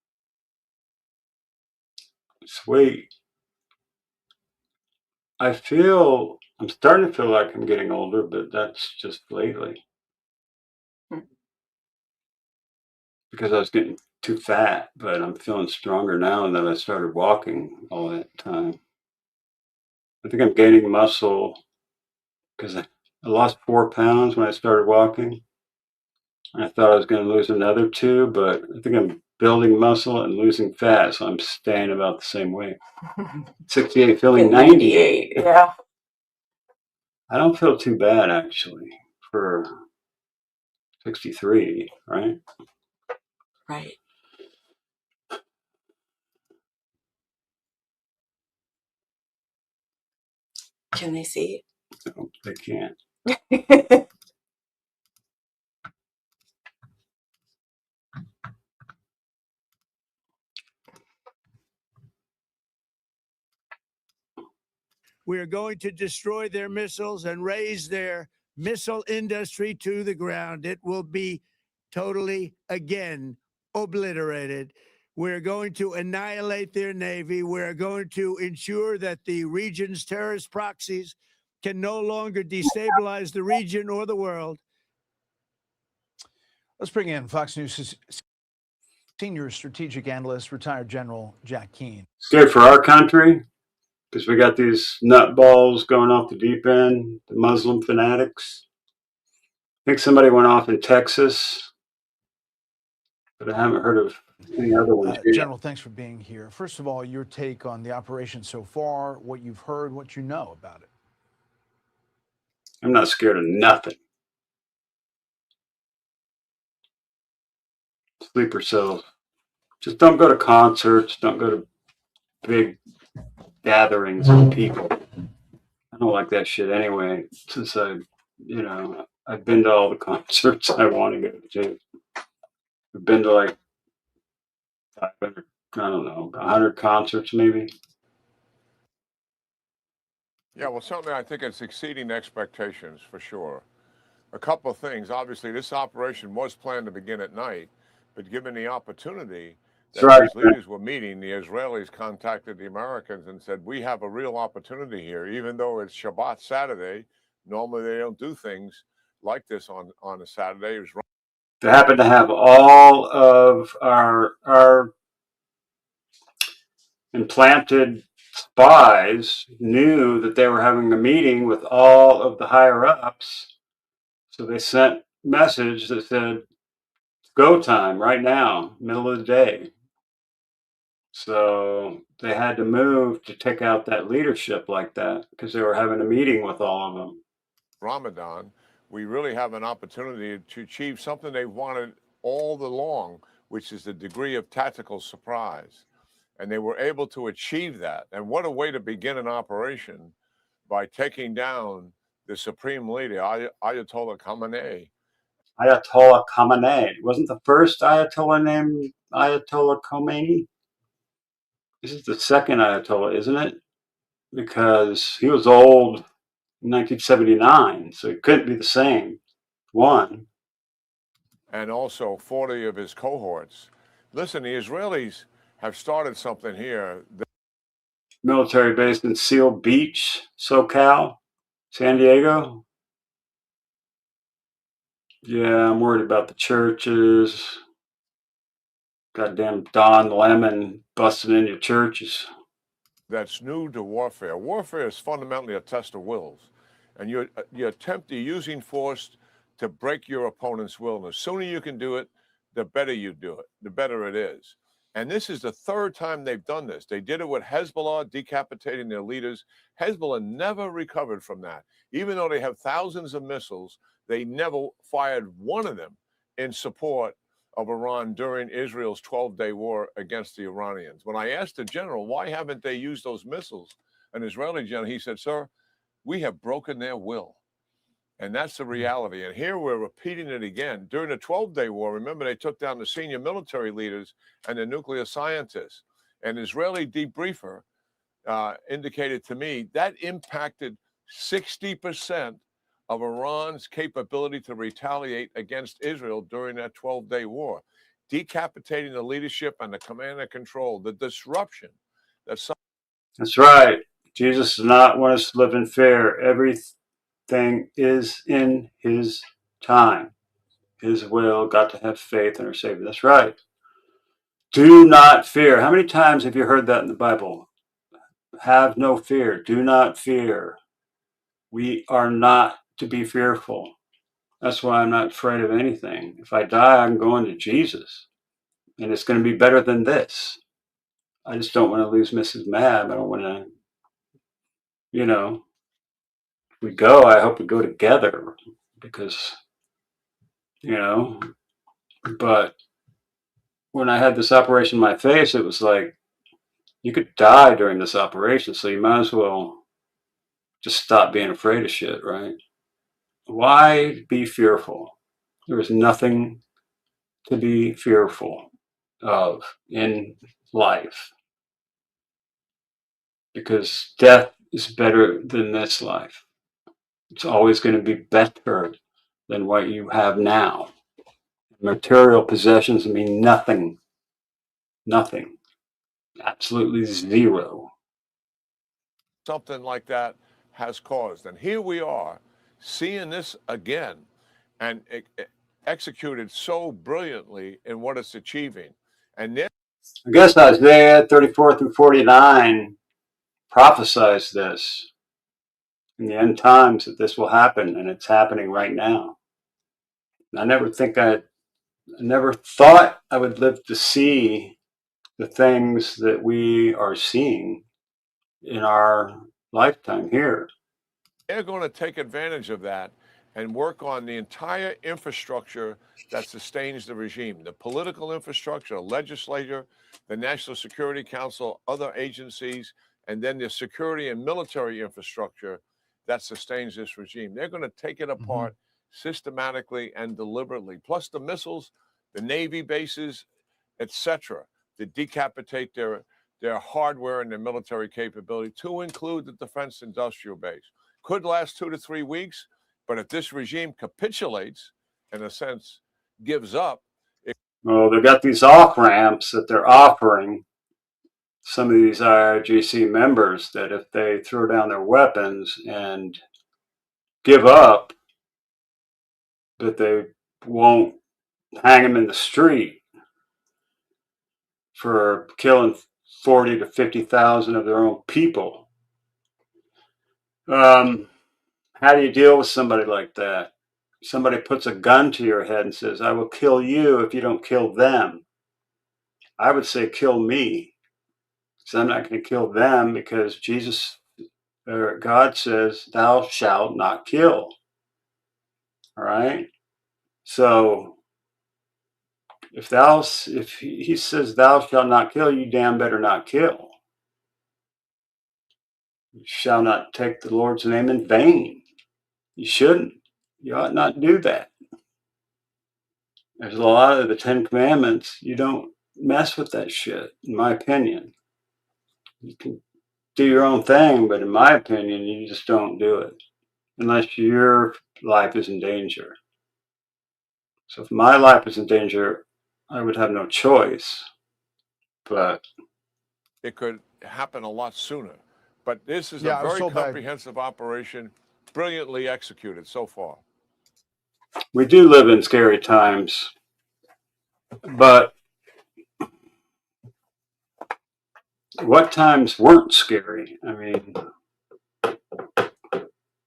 Sweet. I'm starting to feel like I'm getting older, but that's just lately. Because I was getting too fat, but I'm feeling stronger now that I started walking all that time. I think I'm gaining muscle because I lost 4 pounds when I started walking. I thought I was going to lose another 2, but I think I'm building muscle and losing fat, so I'm staying about the same weight. 68, feeling 98. Yeah. I don't feel too bad, actually, for 63, right? Right. Can they see? No, they can't. We are going to destroy their missiles and raise their missile industry to the ground. It will be totally, again, obliterated. We're going to annihilate their Navy. We're going to ensure that the region's terrorist proxies can no longer destabilize the region or the world. Let's bring in Fox News' senior strategic analyst, retired General Jack Keane. Scared for our country because we got these nutballs going off the deep end, the Muslim fanatics. I think somebody went off in Texas, but I haven't heard of any other ones yet. General, thanks for being here. First of all, your take on the operation so far, what you've heard, what you know about it. I'm not scared of nothing. Sleeper cells. Just don't go to concerts. Don't go to big gatherings of people. I don't like that shit anyway. Since I've been to all the concerts I want to go to. I've been to like 500, I don't know, 100 concerts maybe. Yeah, well, certainly I think it's exceeding expectations for sure. A couple of things. Obviously, this operation was planned to begin at night, but given the opportunity that these leaders were meeting, the Israelis contacted the Americans and said, we have a real opportunity here, even though it's Shabbat Saturday. Normally they don't do things like this on a Saturday. It was They happen to have all of our implanted spies knew that they were having a meeting with all of the higher ups. So they sent a message that said, go time right now, middle of the day. So they had to move to take out that leadership like that because they were having a meeting with all of them. Ramadan, we really have an opportunity to achieve something they've wanted all along, which is the degree of tactical surprise. And they were able to achieve that. And what a way to begin an operation by taking down the supreme leader, Ayatollah Khamenei. Ayatollah Khamenei. Wasn't the first Ayatollah named Ayatollah Khomeini? This is the second Ayatollah, isn't it? Because he was old in 1979, so it couldn't be the same one. And also 40 of his cohorts. Listen, the Israelis have started something here. Military base in Seal Beach, SoCal, San Diego. Yeah, I'm worried about the churches. Goddamn Don Lemon busting in your churches. That's new to warfare. Warfare is fundamentally a test of wills. And you're using force to break your opponent's will. And the sooner you can do it, the better you do it, the better it is. And this is the third time they've done this. They did it with Hezbollah, decapitating their leaders. Hezbollah never recovered from that. Even though they have thousands of missiles, they never fired one of them in support of Iran during Israel's 12-day war against the Iranians. When I asked the general, why haven't they used those missiles? An Israeli general, he said, sir, we have broken their will. And that's the reality. And here we're repeating it again. During the 12-day war, remember, they took down the senior military leaders and the nuclear scientists. An Israeli debriefer indicated to me that impacted 60% of Iran's capability to retaliate against Israel during that 12-day war, decapitating the leadership and the command and control, the disruption that some. That's right. Jesus does not want us to live in fear. Everything is in his time, his will. Got to have faith in our Savior. That's right. Do not fear. How many times have you heard that in the Bible? Have no fear. Do not fear. We are not to be fearful. That's why I'm not afraid of anything. If I die, I'm going to Jesus. And it's going to be better than this. I just don't want to lose Mrs. Mab. I don't want to, if we go, I hope we go together because, but when I had this operation in my face, it was like, you could die during this operation, so you might as well just stop being afraid of shit, right? Why be fearful? There is nothing to be fearful of in life because death is better than this life. It's always going to be better than what you have now. Material possessions mean nothing. Nothing. Absolutely zero. Something like that has caused. And here we are seeing this again and executed so brilliantly in what it's achieving. And then I guess Isaiah 34 through 49 prophesies this in the end times that this will happen, and it's happening right now. I never thought I would live to see the things that we are seeing in our lifetime here. they're going to take advantage of that and work on the entire infrastructure that sustains the regime, the political infrastructure, the legislature, the National Security Council, other agencies, and then the security and military infrastructure that sustains this regime. They're going to take it apart systematically and deliberately, plus the missiles, the Navy bases, etc., to decapitate their hardware and their military capability, to include the defense industrial base. Could last 2 to 3 weeks, but if this regime capitulates, in a sense, gives up. Well, they've got these off-ramps that they're offering some of these IRGC members that if they throw down their weapons and give up, that they won't hang them in the street for killing 40 to 50,000 of their own people. How do you deal with somebody like that? Somebody puts a gun to your head and says, I will kill you if you don't kill them. I would say kill me. So I'm not going to kill them because Jesus or God says, thou shalt not kill. All right. So if he says thou shalt not kill, you damn better not kill. You shall not take the Lord's name in vain. You shouldn't. You ought not do that. There's a lot of the 10 Commandments. You don't mess with that shit, in my opinion. You can do your own thing, but in my opinion, you just don't do it unless your life is in danger. So if my life is in danger, I would have no choice. But it could happen a lot sooner. But this is Yeah, a it was very so bad. comprehensive operation, brilliantly executed so far. we do live in scary times. But what times weren't scary? I mean,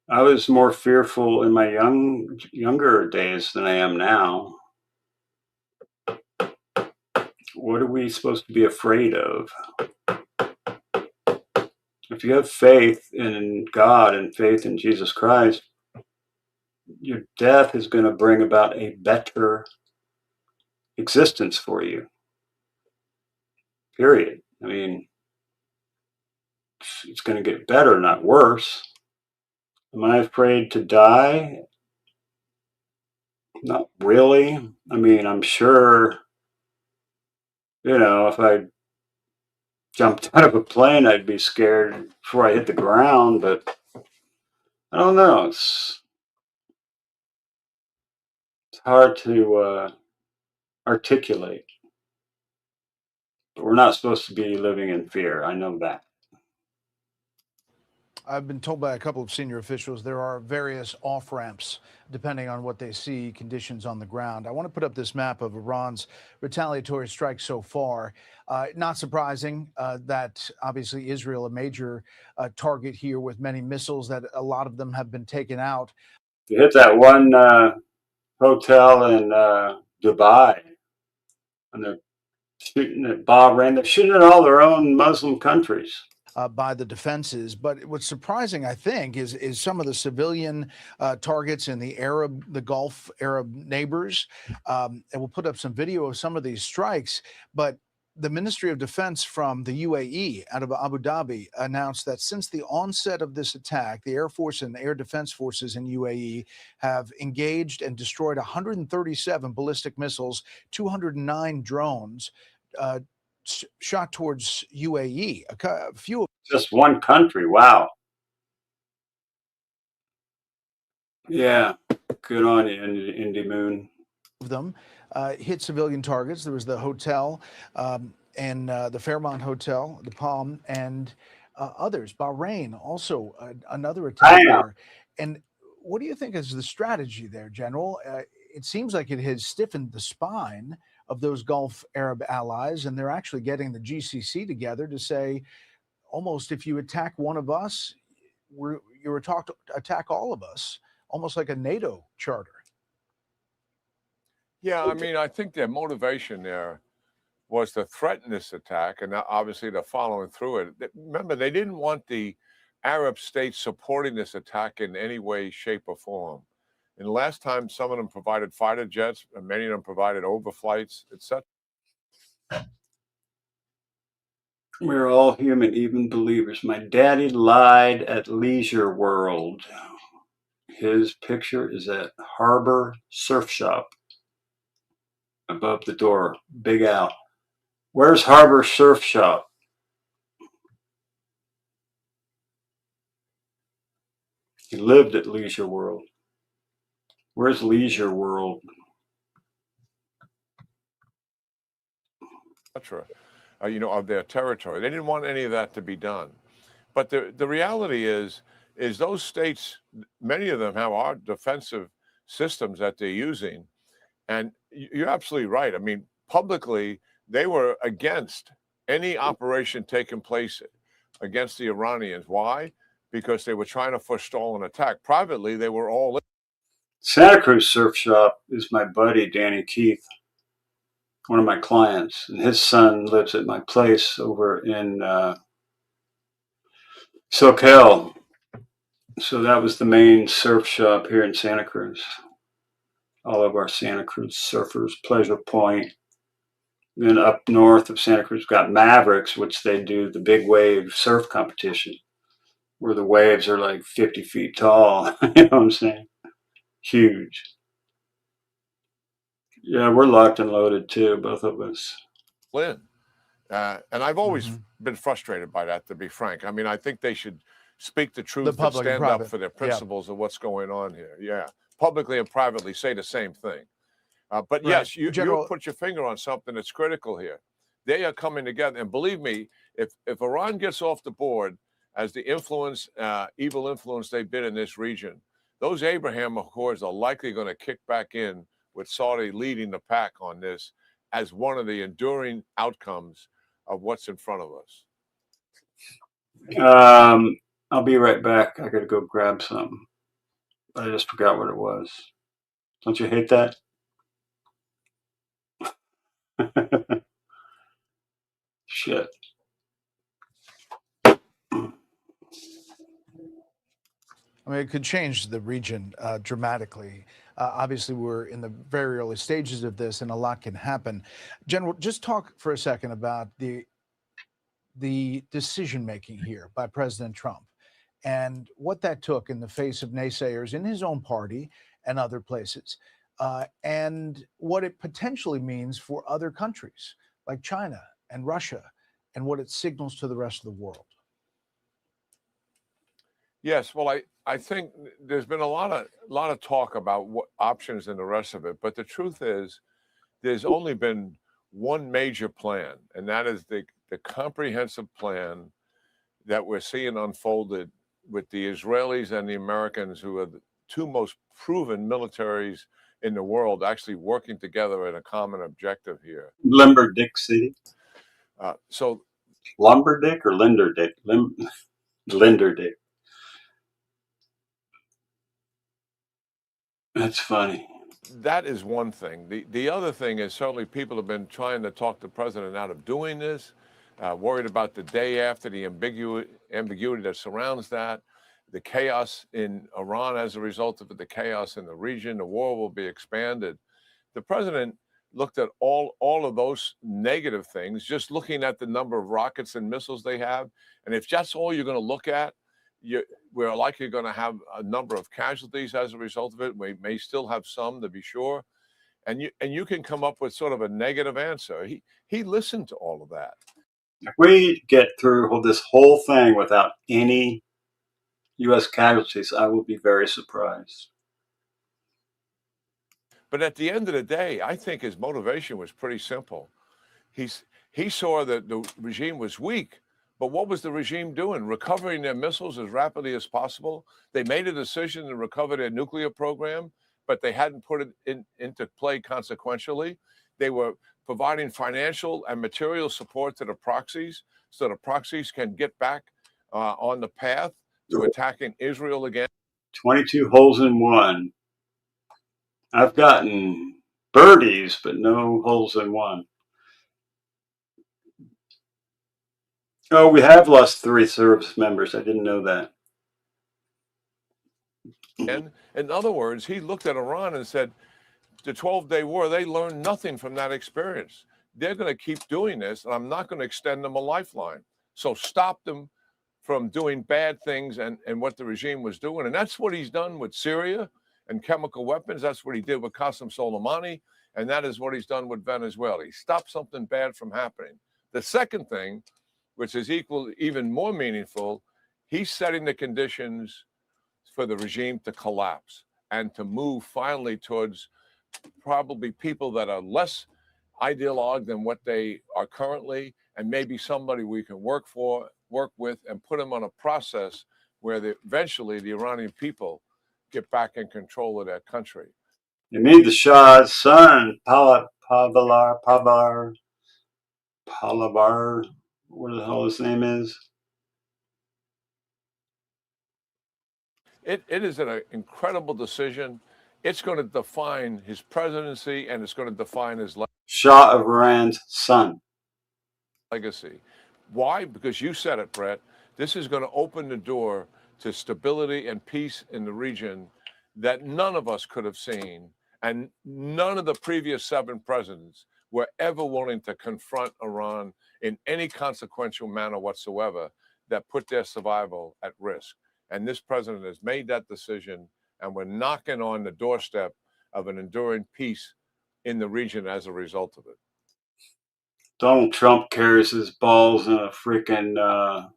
I was more fearful in my younger days than I am now. What are we supposed to be afraid of? If you have faith in God and faith in Jesus Christ, your death is going to bring about a better existence for you. Period. I mean, it's going to get better, not worse. Am I afraid to die? Not really. I mean, I'm sure, if I jumped out of a plane, I'd be scared before I hit the ground, but I don't know. hard to articulate. But we're not supposed to be living in fear. I know that. I've been told by a couple of senior officials there are various off ramps depending on what they see conditions on the ground. I want to put up this map of Iran's retaliatory strikes so far. Not surprising that obviously Israel, a major target here with many missiles, that a lot of them have been taken out. You hit that one hotel in Dubai, and they're shooting at Bahrain. They're shooting at all their own Muslim countries. By the defenses. But what's surprising, I think, is some of the civilian targets in the Gulf Arab neighbors. And we'll put up some video of some of these strikes. But the Ministry of Defense from the UAE out of Abu Dhabi announced that since the onset of this attack, the Air Force and Air Defense Forces in UAE have engaged and destroyed 137 ballistic missiles, 209 drones, shot towards UAE. A few of Just one country. Wow. Yeah. Good on you, Indy Moon. them hit civilian targets. There was the hotel and the Fairmont Hotel, the Palm, and others. Bahrain also another attack there. And what do you think is the strategy there, General? It seems like it has stiffened the spine of those Gulf Arab allies, and they're actually getting the GCC together to say, almost if you attack one of us, you're taught to attack all of us, almost like a NATO charter. Yeah, I mean, I think their motivation there was to threaten this attack, and now obviously they're following through it. Remember, they didn't want the Arab states supporting this attack in any way, shape, or form. And last time, some of them provided fighter jets, and many of them provided overflights, etc. We're all human, even believers. My daddy lied at Leisure World. His picture is at Harbor Surf Shop. Above the door, Big Al. Where's Harbor Surf Shop? He lived at Leisure World. Where's Leisure World? Of their territory. They didn't want any of that to be done. But the reality is those states, many of them have our defensive systems that they're using. And you're absolutely right. I mean, publicly, they were against any operation taking place against the Iranians. Why? Because they were trying to forestall an attack. Privately, they were all in. Santa Cruz Surf Shop is my buddy, Danny Keith, one of my clients. And his son lives at my place over in SoCal. So that was the main surf shop here in Santa Cruz. All of our Santa Cruz surfers, Pleasure Point. Then up north of Santa Cruz, got Mavericks, which they do the big wave surf competition, where the waves are like 50 feet tall. You know what I'm saying? Huge. Yeah, we're locked and loaded too, both of us. And I've always been frustrated by that, to be frank. I mean, I think they should speak the truth and stand up for their principles of what's going on here. Yeah, publicly and privately say the same thing. But yes, you put your finger on something that's critical here. They are coming together. And believe me, if Iran gets off the board as the evil influence they've been in this region, those Abraham Accords are likely going to kick back in with Saudi leading the pack on this as one of the enduring outcomes of what's in front of us. I'll be right back. I got to go grab something. I just forgot what it was. Don't you hate that? Shit. I mean, it could change the region dramatically. Obviously, we're in the very early stages of this, and a lot can happen. General, just talk for a second about the decision-making here by President Trump and what that took in the face of naysayers in his own party and other places, and what it potentially means for other countries like China and Russia, and what it signals to the rest of the world. Yes, well, I think there's been a lot of talk about what options and the rest of it, but the truth is, there's only been one major plan, and that is the comprehensive plan that we're seeing unfolded with the Israelis and the Americans, who are the two most proven militaries in the world, actually working together in a common objective here. Limberdick City. So Lumberdick or Linderdick? Linderdick. That's funny. that is one thing. The other thing is certainly people have been trying to talk the president out of doing this, worried about the day after, the ambiguity that surrounds that, the chaos in Iran as a result of it, the chaos in the region, the war will be expanded. The president looked at all of those negative things, just looking at the number of rockets and missiles they have. And if that's all you're going to look at, we're likely going to have a number of casualties as a result of it. We may still have some, to be sure. And you can come up with sort of a negative answer. He listened to all of that. If we get through this whole thing without any U.S. casualties, I will be very surprised. But at the end of the day, I think his motivation was pretty simple. He saw that the regime was weak, but what was the regime doing? Recovering their missiles as rapidly as possible. They made a decision to recover their nuclear program, but they hadn't put it into play consequentially. They were providing financial and material support to the proxies so the proxies can get back on the path to attacking Israel again. 22 holes in one. I've gotten birdies, but no holes in one. Oh, we have lost 3 service members. I didn't know that. And in other words, he looked at Iran and said, the 12-day war, they learned nothing from that experience. They're going to keep doing this, and I'm not going to extend them a lifeline. So stop them from doing bad things and what the regime was doing. And that's what he's done with Syria and chemical weapons. That's what he did with Qasem Soleimani. And that is what he's done with Venezuela. He stopped something bad from happening. The second thing, which is even more meaningful, he's setting the conditions for the regime to collapse and to move finally towards probably people that are less ideologue than what they are currently, and maybe somebody we can work with, and put them on a process where eventually the Iranian people get back in control of their country. They made the Shah's son, Pahlavar, what the hell his name is. It is an incredible decision. It's going to define his presidency, and it's going to define his Shah of Iran's son. Legacy. Why? Because you said it, Brett. This is going to open the door to stability and peace in the region that none of us could have seen, and none of the previous 7 presidents were ever willing to confront Iran in any consequential manner whatsoever that put their survival at risk. And this president has made that decision, and we're knocking on the doorstep of an enduring peace in the region as a result of it. Donald Trump carries his balls in a freaking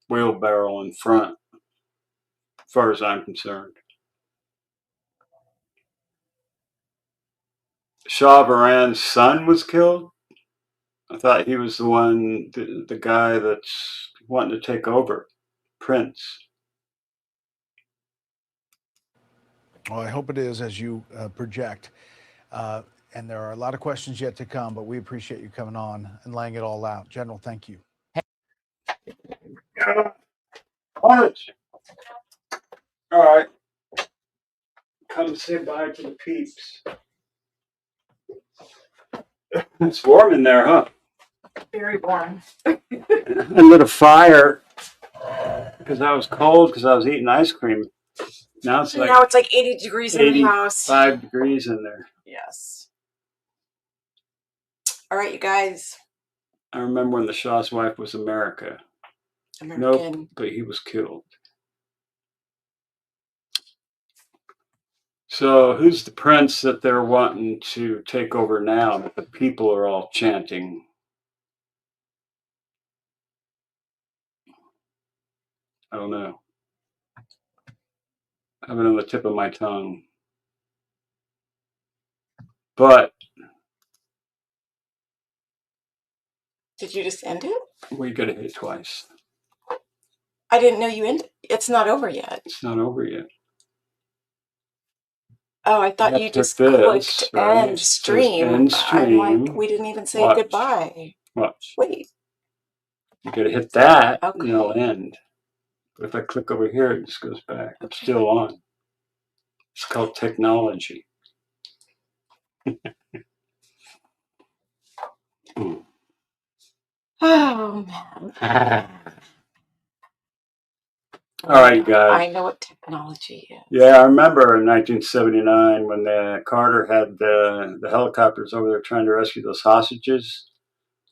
wheelbarrow in front, as far as I'm concerned. Shah of Iran's son was killed? I thought he was the one, the guy that's wanting to take over, Prince. Well, I hope it is as you project. And there are a lot of questions yet to come, but we appreciate you coming on and laying it all out. General, thank you. All right. Come say bye to the peeps. It's warm in there, huh? Very warm. I lit a fire because I was cold because I was eating ice cream. Now it's like 80 degrees in the house. 5 degrees in there. Yes. All right, you guys. I remember when the Shah's wife was American. Nope, but he was killed. So who's the prince that they're wanting to take over now that the people are all chanting? I don't know. I have it on the tip of my tongue. But Did you just end it? we got to hit twice. I didn't know you ended. It's not over yet. It's not over yet. Oh, I thought you have to just hit clicked this, right? end It says stream. end I'm like, stream. we didn't even say Watch. goodbye. Watch. Wait. You got to hit that, Okay. and it'll end. But if I click over here, it just goes back. It's Okay. still on. It's called technology. Oh man. All right, guys. I know what technology is. Yeah, I remember in 1979 when Carter had the helicopters over there trying to rescue those hostages.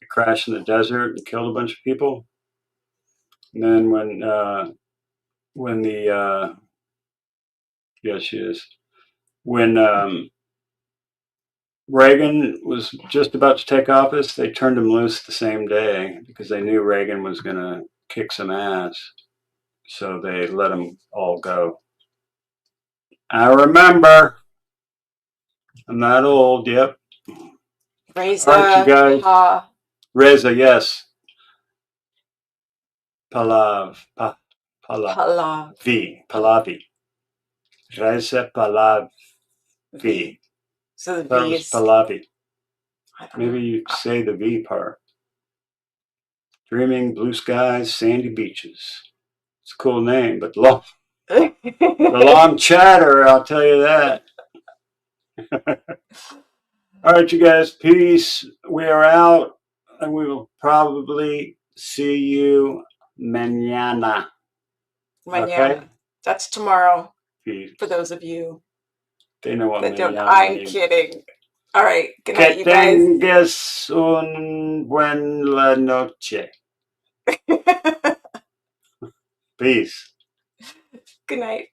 They crashed in the desert and killed a bunch of people. And then when the yeah, she is. When Reagan was just about to take office, they turned him loose the same day because they knew Reagan was going to kick some ass. So they let them all go. I remember. I'm not old. Yep. Reza, All right, you guys. Reza, yes. Pahlavi. Reza Pahlavi. So the That V was is Pahlavi. I don't know. Maybe you say the V part. Dreaming, blue skies, sandy beaches. It's a cool name, but the long chatter, I'll tell you that. All right, you guys, peace. We are out, and we will probably see you mañana. Okay? That's tomorrow. Peace. For those of you They know what that don't. mañana I'm means. kidding. All right. Good night, Que you guys. tengas un buen la noche. Peace. Good night.